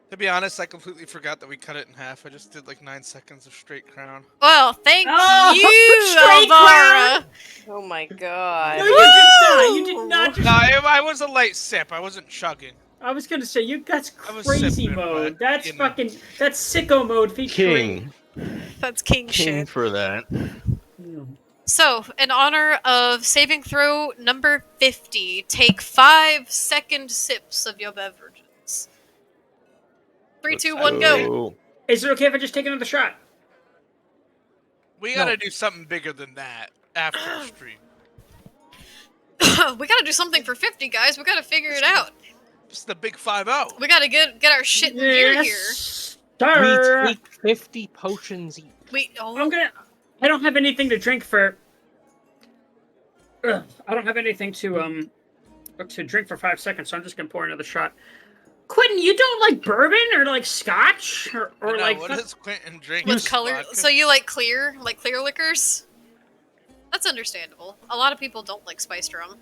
To be honest, I completely forgot that we cut it in half. I just did like 9 seconds of straight crown. Well, thank Oh, you, straight Elvira. Oh my god. No, you did not. You did not. Just... No, I was a light sip. I wasn't chugging. I was gonna say that's I was crazy sipping, mode. but, That's you know. that's sicko mode featuring. That's king King shit. for that. So, in honor of saving throw number 50, take 5-second sips of your beverages. 3, 2, 1, go. Oh, Is it okay if I just take another shot? We gotta do something bigger than that after the stream. We gotta do something for 50, guys. We gotta figure it out. Just the big 5-0. We gotta get our shit in gear here. Yes, sir. We take 50 potions each. I don't have anything to drink for. I don't have anything to drink for 5 seconds, so I'm just gonna pour another shot. Quentin, you don't like bourbon or like scotch or No, like what does Quentin drink? With color, Vodka? so you like clear liquors? That's understandable. A lot of people don't like spiced rum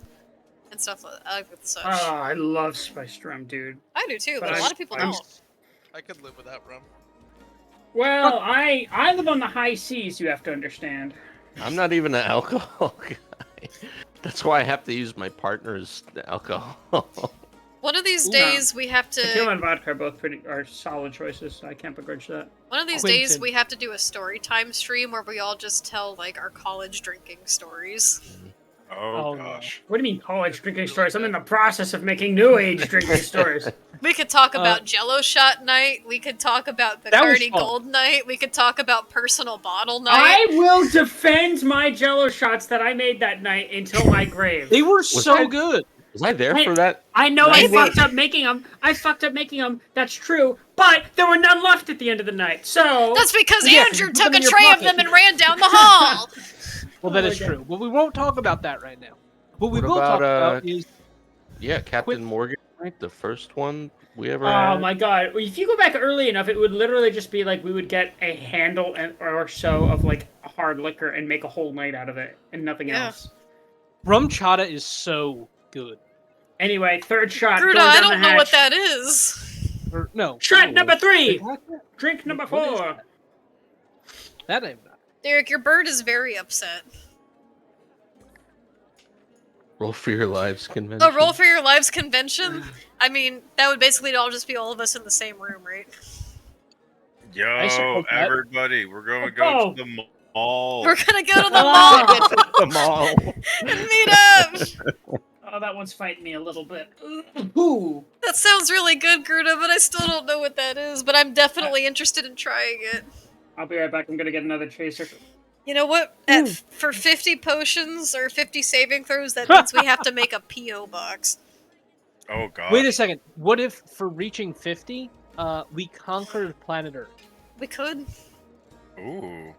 and stuff like such. Oh, I love spiced rum, dude. I do too, but but a lot of people I'm- don't. I could live without rum. Well, I live on the high seas. You have to understand. I'm not even an alcohol guy. That's why I have to use my partner's alcohol. One of these No. days we have Tequila to. and vodka are both are solid choices. So I can't begrudge that. One of these days Quentin. we have to do a story time stream where we all just tell like our college drinking stories. Oh, Oh, no. gosh. What do you mean college drinking stories? I'm in the process of making new age drinking stories. We could talk about Jello shot night. We could talk about That was Bacardi fun. Gold night. We could talk about personal bottle night. I will defend my Jello shots that I made that night until my grave. They were so that- good. Was I there Hey, for that? I know I Maybe. fucked up making them. That's true. But there were none left at the end of the night. So That's because Yeah, Andrew you put took them a in your tray of pocket. them and ran down the hall. Well, that Oh is my true. But we won't talk about that right now. What we What will talk about, about is Yeah, Captain Morgan, right? The first one we ever oh had. my god! If you go back early enough, it would literally just be like we would get a handle or so of like hard liquor and make a whole night out of it and nothing Yeah. else. rum chata is so good. Anyway, third shot. Gruta, going I down don't the know what hatch. that is. Or, no. Shot no, number wait. 3. What? Drink number What is 4. that? That I'm not. Derek, your bird is very upset. Roll for Your Lives convention. A Roll for Your Lives convention? I mean, that would basically all just be all of us in the same room, right? Yo, support that. everybody, we're going to go to the mall. We're gonna go to the Oh. mall the mall. and meet up! Oh, that one's fighting me a little bit. Ooh. That sounds really good, Gruta, but I still don't know what that is, but I'm definitely interested in trying it. I'll be right back. I'm gonna get another chaser. You know what? For 50 potions or 50 saving throws, that means we have to make a P.O. box. Oh, God. Wait a second. What if for reaching 50, we conquered planet Earth? We could. Ooh.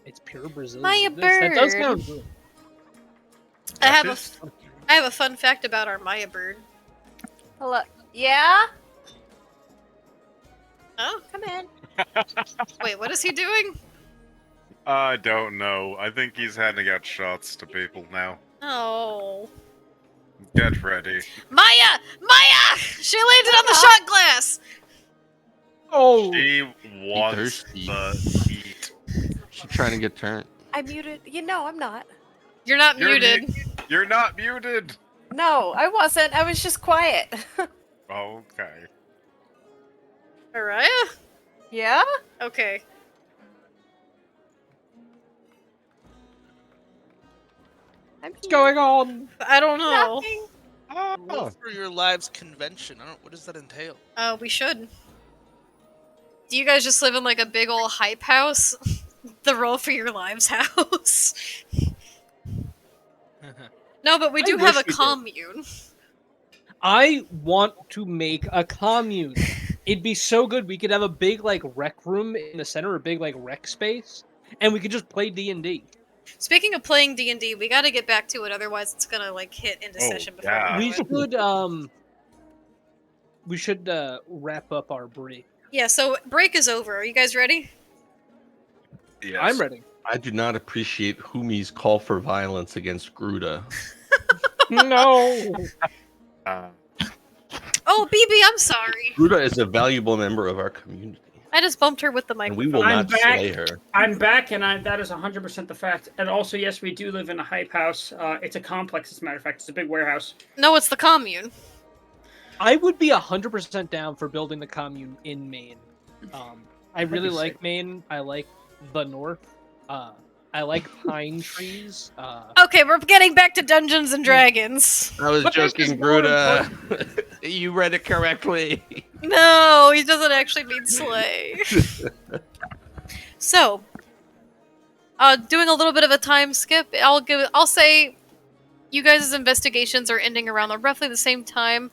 It's pure Brazilian. Maya That does bird. sound good. I have That is- I have a fun fact about our Maya bird. Hello. Yeah? Oh, Come in. wait, what is he doing? I don't know. I think he's handing out shots to people now. Oh, Get ready. Maya! Maya! She landed on the shot glass. Oh, She wants thirsty. the heat. She's trying to get turned. I muted. You know, I'm not. You're not You're muted. You're not muted. No, I wasn't. I was just quiet. Okay. Mariah? Yeah? Okay. I'm what's going on? I don't know. Nothing. Roll for your lives convention. I don't. What does that entail? We should. Do you guys just live in like a big old hype house? The roll for your lives house? No, but we I do have a wish we did. commune. I want to make a commune. It'd be so good. We could have a big like rec room in the center, a big like rec space, and we could just play D&D. Speaking of playing D&D, we gotta get back to it, otherwise it's gonna like hit into Oh, session before yeah. we We know it. should wrap up our break. Yeah, so break is over. Are you guys ready? Yes. I'm ready. I do not appreciate Humi's call for violence against Gruda. No. Oh, BB, I'm sorry. Gruda is a valuable member of our community, I just bumped her with the and we microphone. will I'm not back. slay her. I'm back, and that is 100% the fact. And also, yes, we do live in a hype house. It's a complex, as a matter of fact. It's a big warehouse. No, it's the commune. I would be 100% down for building the commune in Maine. I really be like sick. Maine. I like the North. I like pine trees. Okay, we're getting back to Dungeons and Dragons. I was But there's joking, this more Gruda. You read it correctly. No, he doesn't actually mean slay. So, doing a little bit of a time skip, I'll say you guys' investigations are ending around roughly the same time.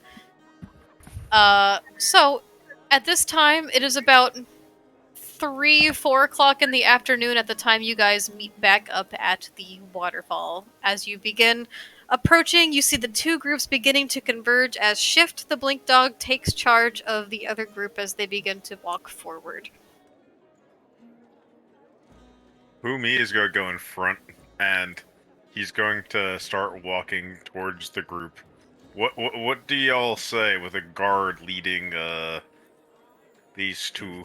So at this time, it is about 3-4 o'clock in the afternoon at the time you guys meet back up at the waterfall. As you begin approaching, you see the two groups beginning to converge as Shift the Blink Dog takes charge of the other group as they begin to walk forward. Humi is going to go in front, and he's going to start walking towards the group. What do y'all say with a guard leading these two?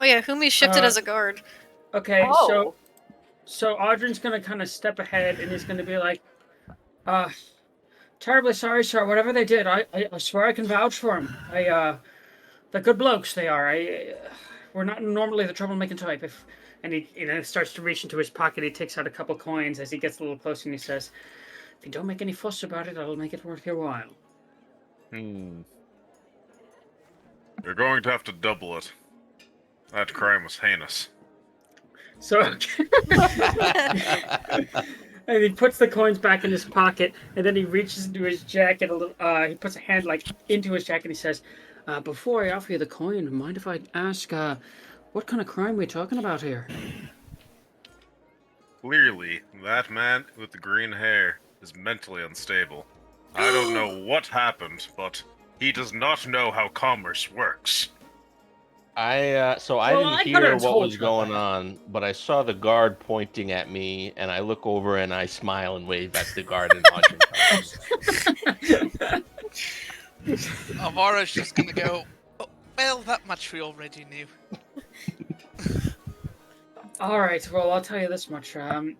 Oh yeah, Humi's shifted Uh, as a guard. Okay, Oh. so Audrin's gonna kind of step ahead, and he's gonna be like, terribly sorry, sir. Whatever they did, I swear I can vouch for them. They're good blokes. They are. We're not normally the troublemaking type. And he starts to reach into his pocket. He takes out a couple coins as he gets a little closer, and he says, "If you don't make any fuss about it, I'll make it worth your while." You're going to have to double it. That crime was heinous. So, and he puts the coins back in his pocket, and then he reaches into his jacket a little. He puts a hand like into his jacket, and he says, "Before I offer you the coin, mind if I ask, what kind of crime we're talking about here?" Clearly, that man with the green hair is mentally unstable. I don't know what happened, but he does not know how commerce works. I Well, I didn't could've hear what told was you going that. on, but I saw the guard pointing at me, and I look over and I smile and wave at the guard and Audrin comes. Alvara's just gonna go. Oh, well, that much we already knew. All right. Well, I'll tell you this much. What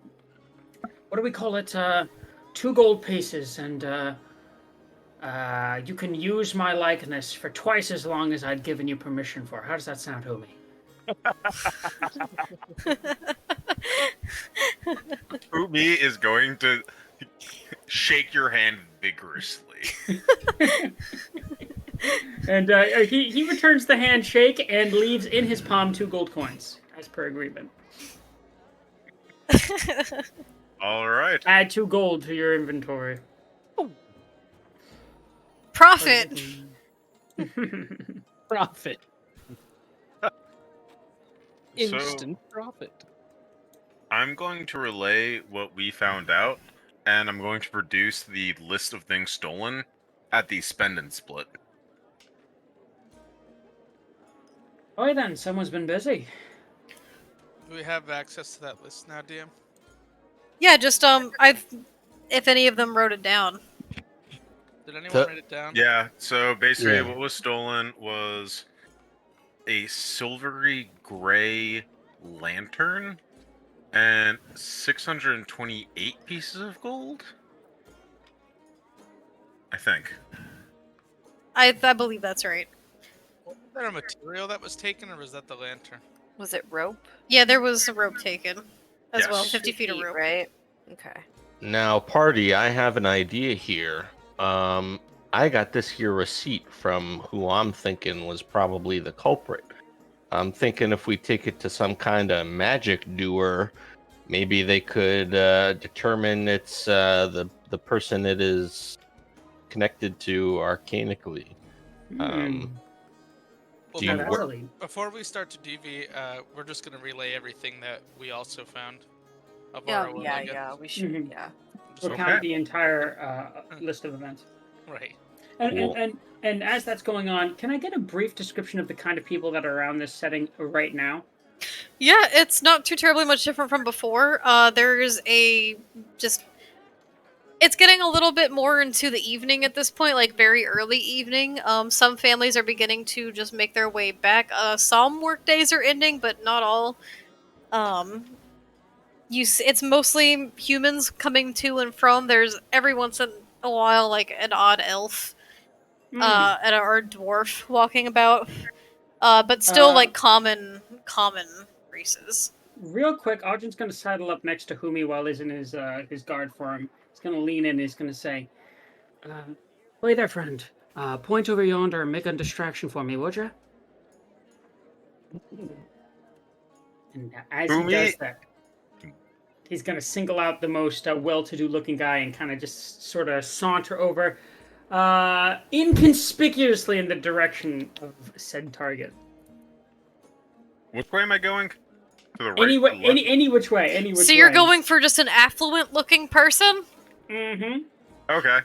do we call it? 2 gold pieces, and you can use my likeness for twice as long as I'd given you permission for. How does that sound, Humi? Humi is going to shake your hand vigorously. And he returns the handshake and leaves in his palm 2 gold coins, as per agreement. All right. Add 2 gold to your inventory. Profit! Profit. Instant profit. I'm going to relay what we found out, and I'm going to produce the list of things stolen at the spend and split. Oh, then someone's been busy. Do we have access to that list now, DM? Yeah, just if any of them wrote it down. Did anyone The- write it down? Yeah, so basically Yeah. what was stolen was a silvery gray lantern and 628 pieces of gold? I think. I believe that's right. Was there a material that was taken, or was that the lantern? Was it rope? Yeah, there was a rope taken as Yes. well, 50 2 feet of rope. right? Okay. Now, party, I have an idea here. I got this here receipt from who I'm thinking was probably the culprit. I'm thinking if we take it to some kind of magic doer, maybe they could determine it's the person it is connected to arcanically. Hmm. Well, Do you- That's a lead. before we start to DV, we're just gonna relay everything that we also found. Of Yeah, our yeah, Olega. yeah. We should. Mhm. Yeah. Just- We'll Okay. count the entire list of events. Right. And, Cool. and as that's going on, can I get a brief description of the kind of people that are around this setting right now? Yeah, it's not too terribly much different from before. There's a just. It's getting a little bit more into the evening at this point, like very early evening. Some families are beginning to just make their way back. Some work days are ending, but not all. Um, it's mostly humans coming to and from. There's every once in a while like an odd elf, Hmm. or a dwarf walking about. But still like common races. Real quick, Arjun's going to sidle up next to Humi while he's in his guard form. He's going to lean in and he's going to say, "Hey there, friend. Point over yonder and make a distraction for me, would you?" And as he Humi? does that, he's going to single out the most well-to-do looking guy and kind of just sort of saunter over inconspicuously in the direction of said target. Which way am I going? To the right? Any to way, the left? any which way, any which way. So you're going for just an affluent looking person? Mm-hmm. Okay. Okay.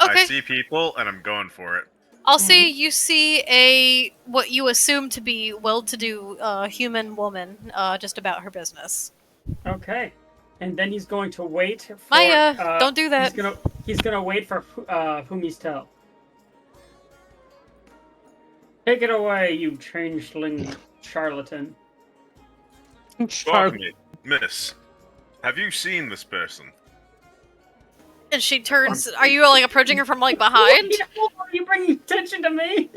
I see people, and I'm going for it. I'll say you see a what you assume to be well-to-do human woman just about her business. Okay. And then he's going to wait for Maya, don't do that. He's gonna wait for Humi's tell. Take it away, you changeling charlatan. Fuck me. Miss, have you seen this person? And she turns. Are you like approaching her from like behind? Are you bringing attention to me?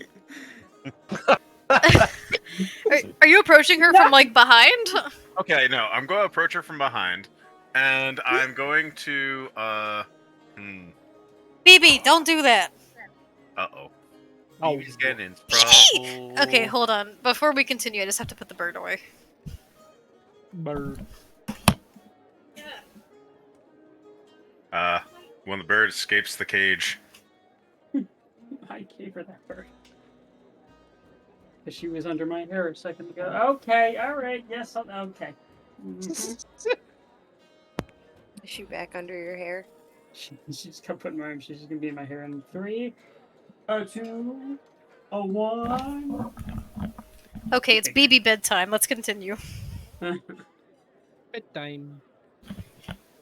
Are you approaching her from like behind? Okay, no, I'm going to approach her from behind, and I'm going to, BB, don't do that. Uh-oh. Oh, He's getting in trouble. Okay, hold on. Before we continue, I just have to put the bird away. Bird. When the bird escapes the cage. I gave her that bird. Because she was under my hair a second ago. Okay, alright, yes, okay. Mhm. Is she back under your hair? She's gonna put my arm, she's just gonna be in my hair in 3, a 2, a 1. Okay, it's BB bedtime. Let's continue. Bedtime.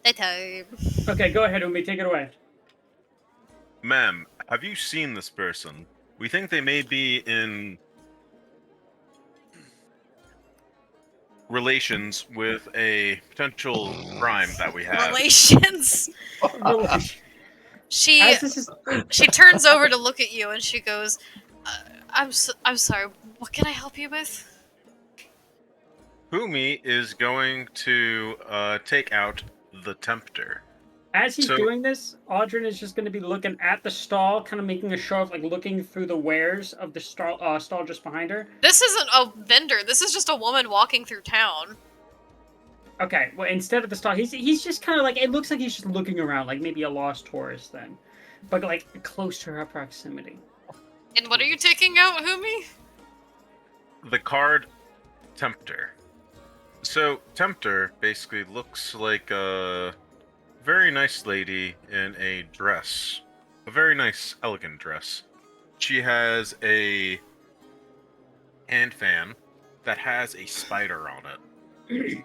Bedtime. Okay, go ahead, Umi, take it away. Ma'am, have you seen this person? We think they may be in relations with a potential crime that we have. Relations. She As this is she turns over to look at you and she goes, I'm sorry. What can I help you with?" Humi is going to take out the Tempter. As he's So- doing this, Audrin is just going to be looking at the stall, kind of making a show of like looking through the wares of the stall just behind her. This isn't a vendor. This is just a woman walking through town. Okay, well instead of the stall, he's just kind of like, it looks like he's just looking around, like maybe a lost tourist then, but like close to her proximity. And what are you taking out, Humi? The card Tempter. So, Tempter basically looks like a very nice lady in a dress. A very nice, elegant dress. She has a hand fan that has a spider on it.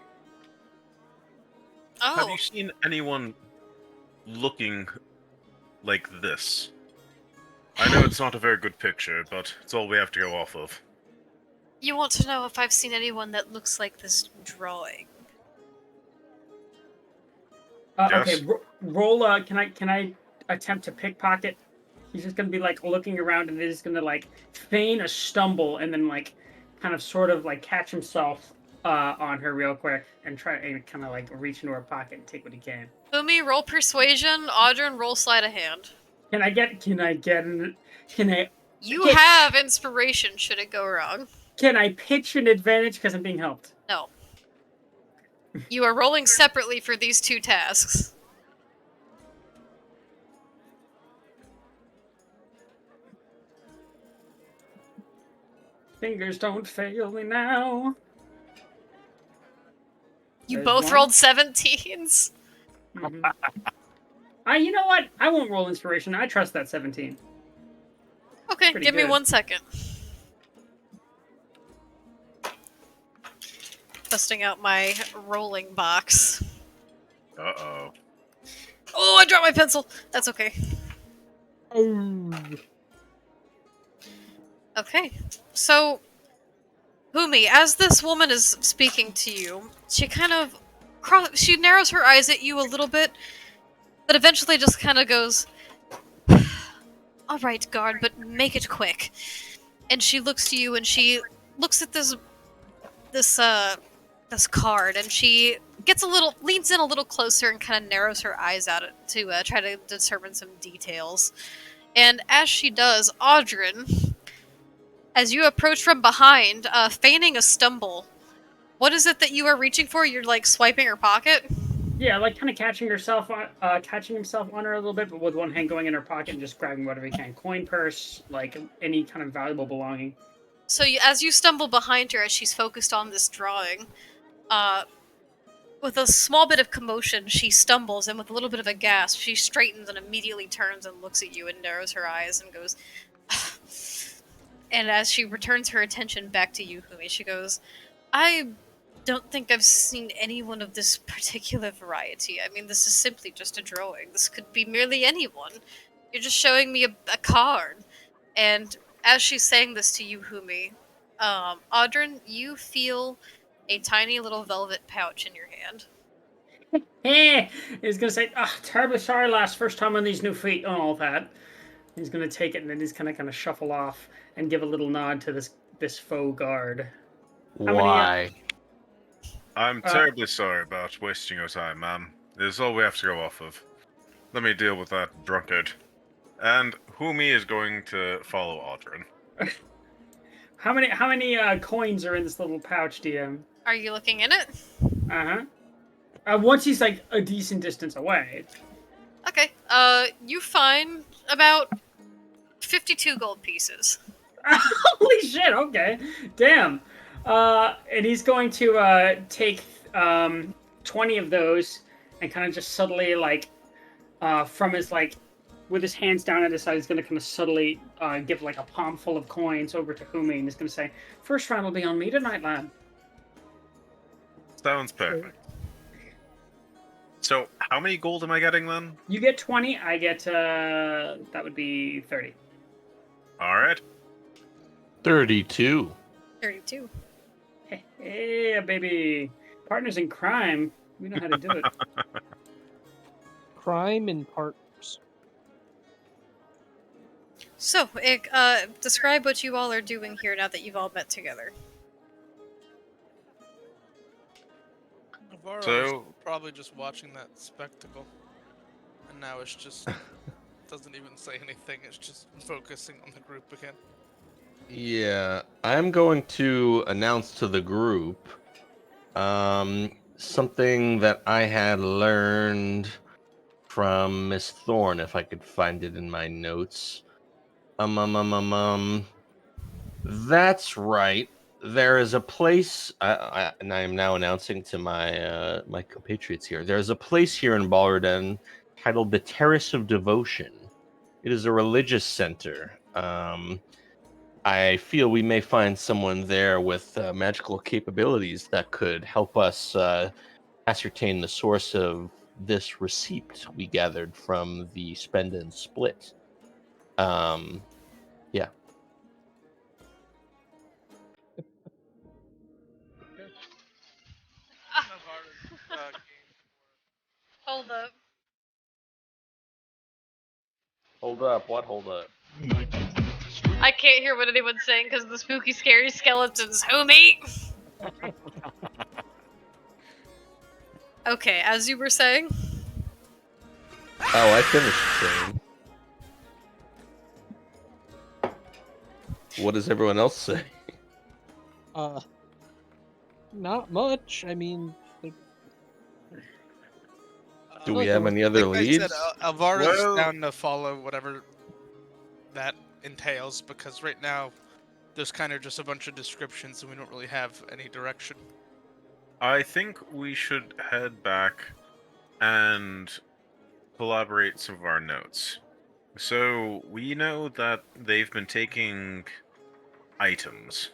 Have Oh, you seen anyone looking like this? I know it's not a very good picture, but it's all we have to go off of. you want to know if I've seen anyone that looks like this drawing? Okay, Yes? roll. Can I attempt to pickpocket? He's just gonna be like looking around and he's gonna like feign a stumble and then like kind of sort of like catch himself on her real quick and try and kind of like reach into her pocket and take what he can. Fumi, roll persuasion. Audrun, roll sleight of hand. Can I get an can I You Pitch. have inspiration should it go wrong. can I pitch an advantage because I'm being helped? No. You are rolling separately for these two tasks. Fingers don't fail me now. You There's both one. rolled 17s. Mhm. You know what? I won't roll inspiration. I trust that 17. Okay, Pretty give me good. 1 second. Busting out my rolling box. Uh-oh. Oh, I dropped my pencil. That's okay. Okay, so Humi, as this woman is speaking to you, she kind of she narrows her eyes at you a little bit, but eventually just kind of goes, "All right, guard, but make it quick." And she looks to you, and she looks at this card, and she leans in a little closer, and kind of narrows her eyes out to try to determine some details. And as she does, Audrun, as you approach from behind, feigning a stumble, what is it that you are reaching for? You're like swiping her pocket? Yeah, like kind of catching himself on her a little bit, but with one hand going in her pocket and just grabbing whatever he can. Coin purse, like any kind of valuable belonging. So as you stumble behind her as she's focused on this drawing, with a small bit of commotion, she stumbles, and with a little bit of a gasp, she straightens and immediately turns and looks at you and narrows her eyes and goes, and as she returns her attention back to you, Humi, she goes, I don't think I've seen anyone of this particular variety. I mean, this is simply just a drawing. This could be merely anyone. You're just showing me a card. And as she's saying this to you, Humi, Audrun, you feel a tiny little velvet pouch in your hand. He's gonna say, terribly sorry, lass. First time on these new feet and all that. He's gonna take it and then he's gonna kind of shuffle off and give a little nod to this faux guard. How many, Why? I'm terribly sorry about wasting your time, ma'am. This is all we have to go off of. Let me deal with that drunkard. And Humi is going to follow Audrun. How many coins are in this little pouch, DM? Are you looking in it? Once he's like a decent distance away. Okay. You find about 52 gold pieces. Holy shit! Okay, damn. And he's going to take 20 of those and kind of just subtly like from his like with his hands down at his side, he's going to kind of subtly give like a palm full of coins over to Humi and he's going to say, "First round will be on me tonight, lad." Sounds perfect. So, how many gold am I getting then? You get 20. I get that would be 30. Alright. 32. 32. Hey, baby, partners in crime. We know how to do it. Crime and partners. So, describe what you all are doing here now that you've all met together. Navarro So- was probably just watching that spectacle, and now it's just doesn't even say anything. It's just focusing on the group again. Yeah, I'm going to announce to the group something that I had learned from Miss Thorne, if I could find it in my notes. That's right. There is a place, and I am now announcing to my my compatriots here. There is a place here in Balrden titled the Terrace of Devotion. It is a religious center. I feel we may find someone there with magical capabilities that could help us ascertain the source of this receipt we gathered from the spend and split. Yeah. Hold up. Hold up. What? Hold up. I can't hear what anyone's saying because the spooky, scary skeletons. Who me? Okay, as you were saying. Oh, I finished saying. What does everyone else say? Not much. I mean, Do feel we like have there any other Like I leads? said, Alvara's Well- down to follow whatever that entails because right now there's kind of just a bunch of descriptions and we don't really have any direction. I think we should head back and collaborate some of our notes. So we know that they've been taking items.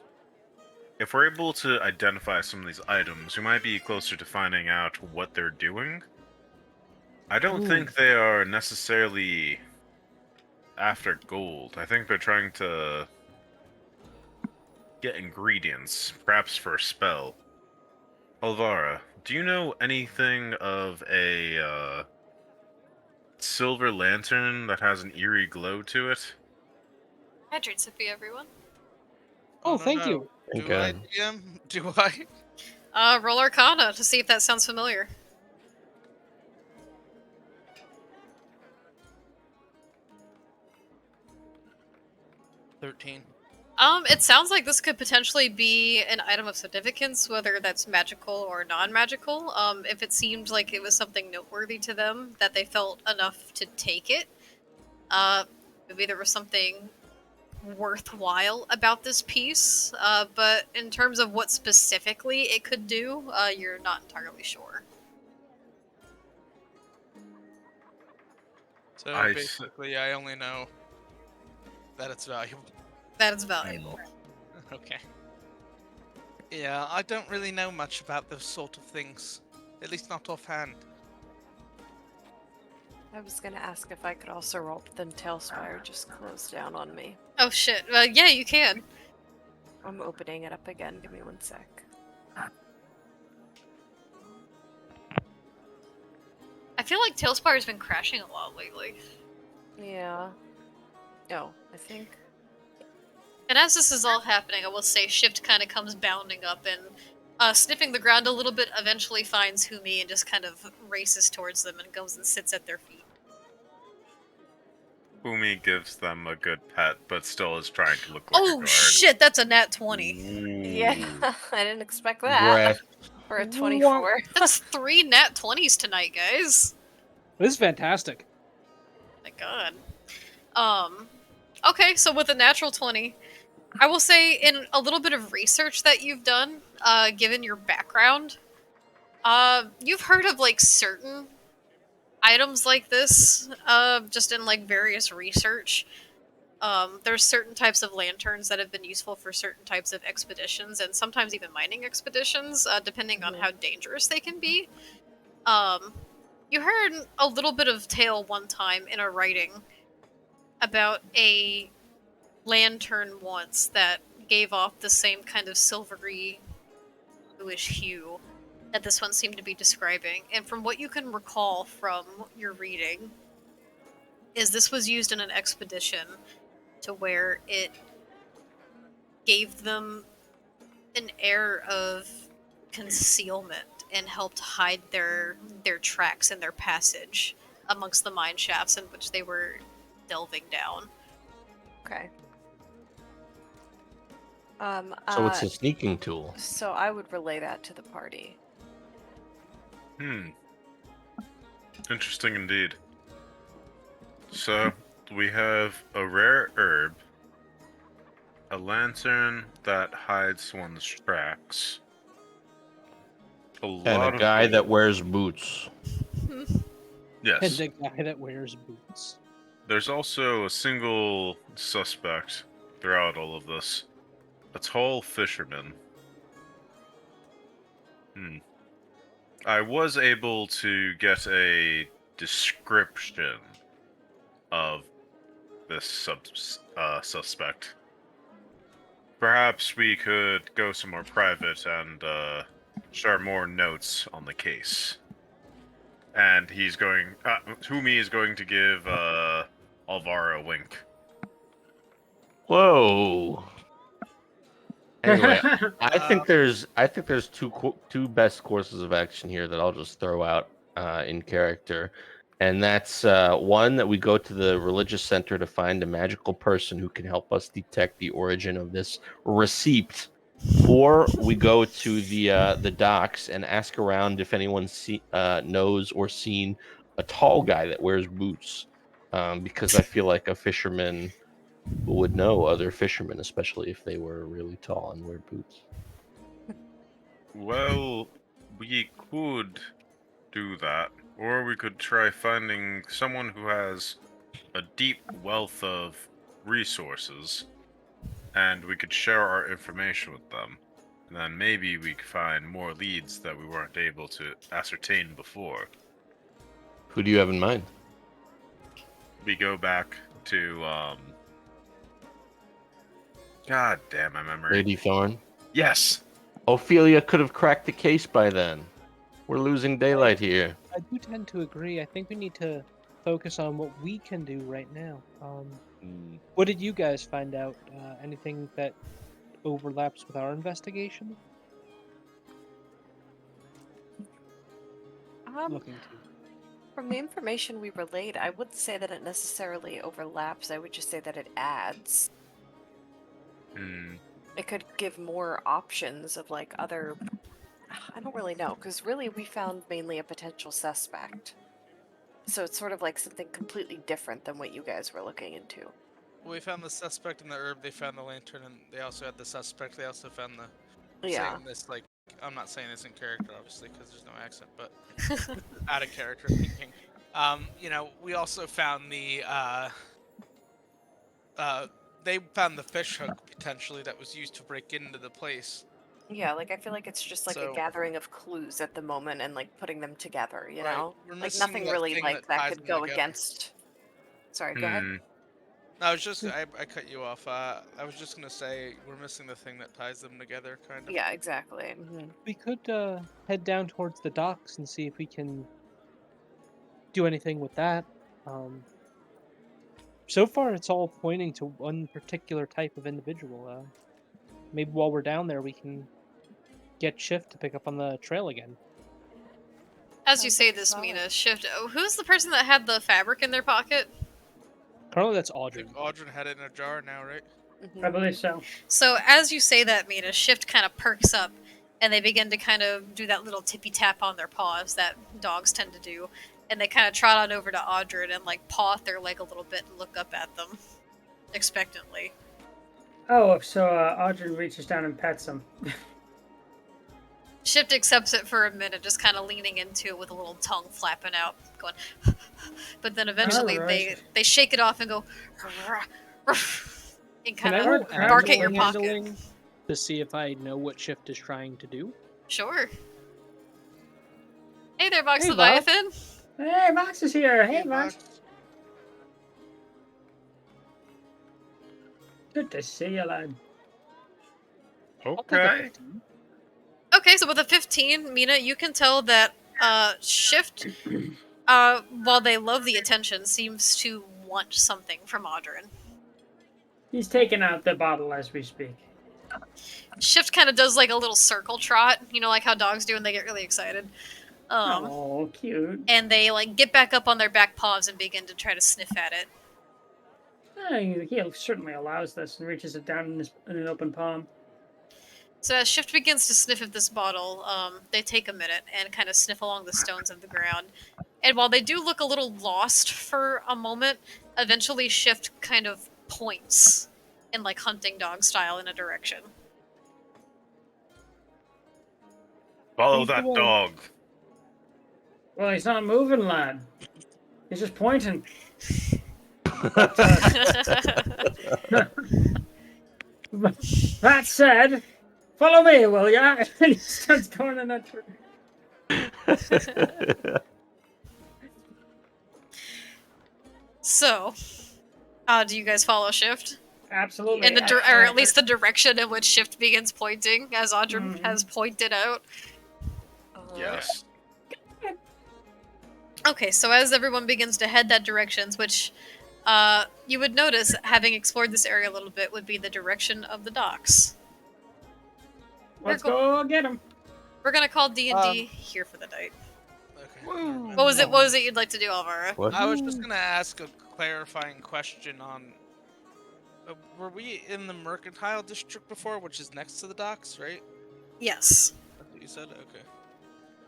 If we're able to identify some of these items, we might be closer to finding out what they're doing. I don't think they are necessarily after gold. I think they're trying to get ingredients, perhaps for a spell. Alvara, do you know anything of a silver lantern that has an eerie glow to it? Hydrate Sippy, everyone. Oh, no, thank no. you. Thank Do I, God. DM? Do I? Roll Arcana to see if that sounds familiar. 13. It sounds like this could potentially be an item of significance, whether that's magical or non-magical. If it seemed like it was something noteworthy to them, that they felt enough to take it. Maybe there was something worthwhile about this piece, but in terms of what specifically it could do, you're not entirely sure. So I s- basically, I only know that it's valuable. That is valuable. Okay. Yeah, I don't really know much about those sort of things. At least not offhand. I was gonna ask if I could also roll, but then Tailspire just closed down on me. Oh shit, yeah, you can. I'm opening it up again. Give me one sec. I feel like Tailspire's been crashing a lot lately. Yeah. Oh, I think. And as this is all happening, I will say Shift kind of comes bounding up and sniffing the ground a little bit, eventually finds Humi and just kind of races towards them and goes and sits at their feet. Umi gives them a good pet, but still is trying to look like a Oh guard. shit, that's a nat 20. Yeah, I didn't expect that. For a 24. That's 3 nat 20s tonight, guys. This is fantastic. My god. Okay, so with a natural 20, I will say in a little bit of research that you've done, given your background, you've heard of like certain items like this, just in like various research. There's certain types of lanterns that have been useful for certain types of expeditions, and sometimes even mining expeditions, depending on how dangerous they can be. You heard a little bit of tale one time in a writing about a lantern once that gave off the same kind of silvery bluish hue that this one seemed to be describing. And from what you can recall from your reading, is this was used in an expedition to where it gave them an air of concealment and helped hide their tracks and their passage amongst the mine shafts in which they were delving down. Okay. So it's a sneaking tool. So I would relay that to the party. Interesting indeed. So, we have a rare herb, a lantern that hides one's tracks. A And lot a of guy gold. that wears boots. And Yes. the guy that wears boots. There's also a single suspect throughout all of this. A tall fisherman. I was able to get a description of this suspect. Perhaps we could go somewhere private and share more notes on the case. And he's going. Toomey is going to give Alvaro a wink. Whoa. Anyway, I think Uh, there's two best courses of action here that I'll just throw out in character, and that's one that we go to the religious center to find a magical person who can help us detect the origin of this receipt, or we go to the docks and ask around if anyone knows or seen a tall guy that wears boots, because I feel like a fisherman would know other fishermen, especially if they were really tall and wear boots. Well, we could do that, or we could try finding someone who has a deep wealth of resources, and we could share our information with them. And then maybe we could find more leads that we weren't able to ascertain before. Who do you have in mind? We go back to God damn my memory. Lady Thorn? Yes. Ophelia could have cracked the case by then. We're losing daylight here. I do tend to agree. I think we need to focus on what we can do right now. What did you guys find out? Anything that overlaps with our investigation? Looking to. From the information we relayed, I wouldn't say that it necessarily overlaps. I would just say that it adds. It could give more options of like other. I don't really know, because really we found mainly a potential suspect. So it's sort of like something completely different than what you guys were looking into. we found the suspect in the herb. They found the lantern, and they also had the suspect. They also found the Yeah. saying this like I'm not saying this in character, obviously, because there's no accent, but out of character thinking. We also found they found the fish hook potentially that was used to break into the place. Yeah, like I feel like it's just like a So- gathering of clues at the moment and like putting them together, you Right. know? We're Like missing nothing that really thing like that ties could them go together. against. Sorry, go ahead. No, I was just I cut you off. I was just gonna say we're missing the thing that ties them together, kind of. Yeah, exactly. We could head down towards the docks and see if we can do anything with that. So far, it's all pointing to one particular type of individual. Maybe while we're down there, we can get Shift to pick up on the trail again. As you Sounds say like a this, solid. Mina, Shift. Oh, who's the person that had the fabric in their pocket? Currently, that's I Audrey. think Audrey had it in a jar now, right? I believe so. So as you say that, Mina, Shift kind of perks up, and they begin to kind of do that little tippy tap on their paws that dogs tend to do, and they kind of trot on over to Audred and like paw at their leg a little bit and look up at them expectantly. Oh, so Audrey reaches down and pets him. Shift accepts it for a minute, just kind of leaning into it with a little tongue flapping out, going. But then eventually Alright. they shake it off and go. And Can kind I of roll bark at your animal pocket. handling to see if I know what Shift is trying to do? Sure. Hey there, Vox Hey, Vox. Leviathan. Hey, Max is here. Hey, Max. Good to see you, lad. I'll take a Okay. 15. Okay, so with a 15, Mina, you can tell that Shift, while they love the attention, seems to want something from Audrin. He's taking out the bottle as we speak. Shift kind of does like a little circle trot, you know, like how dogs do when they get really excited. Oh, cute. And they like get back up on their back paws and begin to try to sniff at it. He certainly allows this and reaches it down in an open palm. So as Shift begins to sniff at this bottle, they take a minute and kind of sniff along the stones of the ground. And while they do look a little lost for a moment, eventually Shift kind of points in like hunting dog style in a direction. Follow Lead the that way. dog. Well, he's not moving, lad. He's just pointing. That said, follow me, will ya? And he starts going in that direction. So, do you guys follow Shift? Absolutely. In the or at least the direction in which Shift begins pointing, as Audrey has pointed out. Yes. Okay, so as everyone begins to head that direction, which you would notice, having explored this area a little bit, would be the direction of the docks. Let's go get him. We're gonna call D&D here for the night. Okay. What was it you'd like to do, Alvaro? What? I was just gonna ask a clarifying question on. Were we in the Mercantile District before, which is next to the docks, right? Yes. That's what you said? Okay.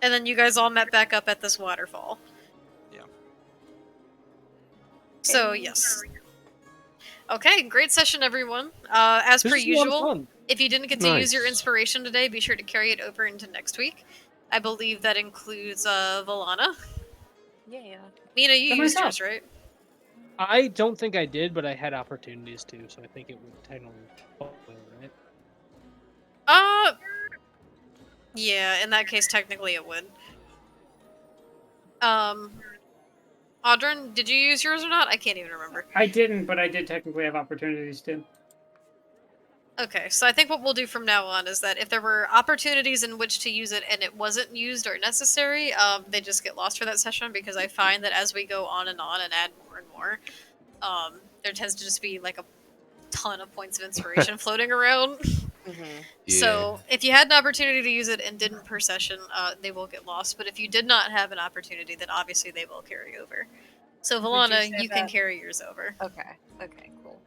And then you guys all met back up at this waterfall. Yeah. So, yes. Okay, great session, everyone. As This per is a lot of usual, fun. if you didn't get to use your Nice. inspiration today, be sure to carry it over into next week. I believe that includes Valana. Yeah. Mina, you For used myself. yours, right? I don't think I did, but I had opportunities to, so I think it would technically fall, right? Yeah, in that case, technically it would. Audryn, did you use yours or not? I can't even remember. I didn't, but I did technically have opportunities to. Okay, so I think what we'll do from now on is that if there were opportunities in which to use it and it wasn't used or necessary, they just get lost for that session, because I find that as we go on and add more and more, there tends to just be like a ton of points of inspiration floating around. So if you had an opportunity to use it and didn't per session, they will get lost. But if you did not have an opportunity, then obviously they will carry over. So Valana, say you can that? carry yours over. Okay. Okay. Cool.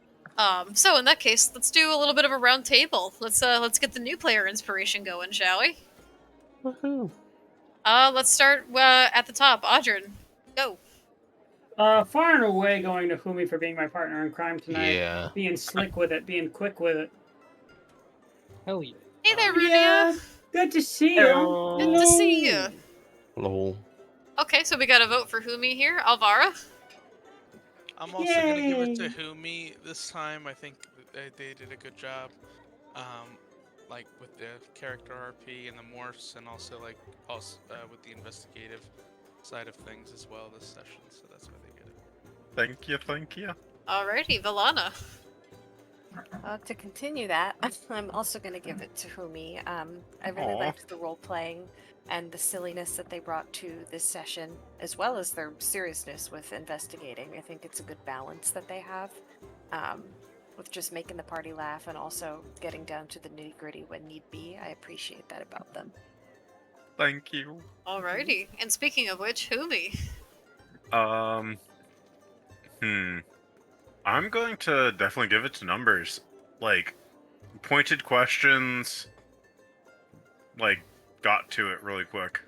So in that case, let's do a little bit of a round table. Let's get the new player inspiration going, shall we? Woohoo. Let's start at the top. Audryn, go. Far and away going to Humi for being my partner in crime tonight. Yeah. Being slick with it, being quick with it. Hell yeah. Hey there, Runia. Yeah, good to see you. Good to see you. Lol. Okay, so we got a vote for Humi here. Alvara. I'm also gonna give it to Yay. Humi this time. I think they did a good job, like with the character RP and the morphs, and also with the investigative side of things as well this session. So that's why they get it. Thank you. Alrighty, Valana. To continue that, I'm also going to give it to Humi. I really Aw. liked the role playing and the silliness that they brought to this session, as well as their seriousness with investigating. I think it's a good balance that they have, with just making the party laugh and also getting down to the nitty gritty when need be. I appreciate that about them. Thank you. Alrighty. And speaking of which, Humi. I'm going to definitely give it to numbers. Like, pointed questions, like, got to it really quick.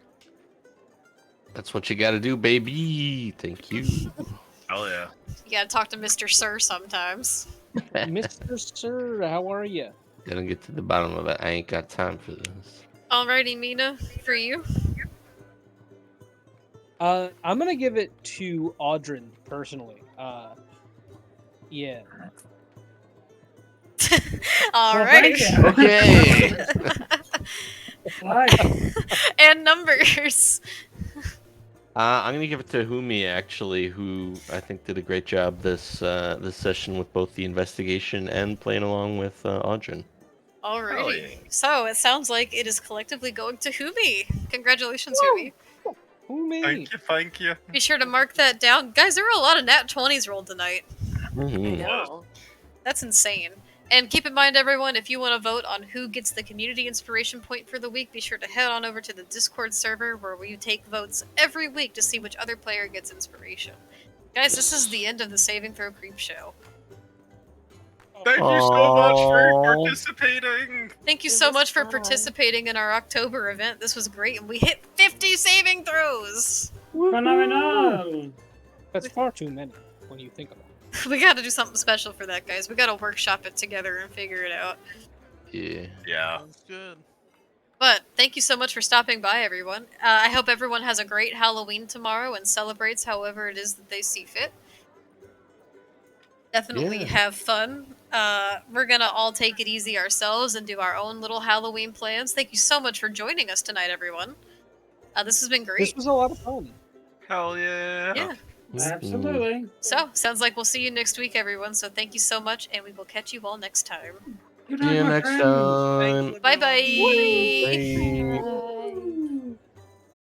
That's what you gotta do, baby. Thank you. Hell yeah. You gotta talk to Mr. Sir sometimes. Mr. Sir, how are you? Gotta get to the bottom of it. I ain't got time for this. Alrighty, Mina, for you. I'm gonna give it to Audryn personally. Yeah. Alrighty. Okay. And numbers. I'm gonna give it to Humi actually, who I think did a great job this session with both the investigation and playing along with Audryn. Alrighty. So it sounds like it is collectively going to Humi. Congratulations, Humi. Who me? Thank you. Be sure to mark that down. Guys, there were a lot of nat 20s rolled tonight. I Mhm. know. That's insane. And keep in mind, everyone, if you want to vote on who gets the community inspiration point for the week, be sure to head on over to the Discord server where we take votes every week to see which other player gets inspiration. Guys, this is the end of the Saving Throw Creep Show. Thank you so much for Aw. Thank participating. you It so was much for fun. participating in our October event. This was great, and we hit 50 saving throws! Phenomenal. That's far too many when you think about it. We gotta do something special for that, guys. We gotta workshop it together and figure it out. Yeah. Yeah. Sounds good. But thank you so much for stopping by, everyone. I hope everyone has a great Halloween tomorrow and celebrates however it is that they see fit. Definitely Yeah. have fun. We're gonna all take it easy ourselves and do our own little Halloween plans. Thank you so much for joining us tonight, everyone. This has been This great. was a lot of fun. Hell yeah. Yeah. Absolutely. So, sounds like we'll see you next week, everyone. So, thank you so much, and we will catch you all next time. Good See night, you my next friends. time. Bye bye. Bye. Bye.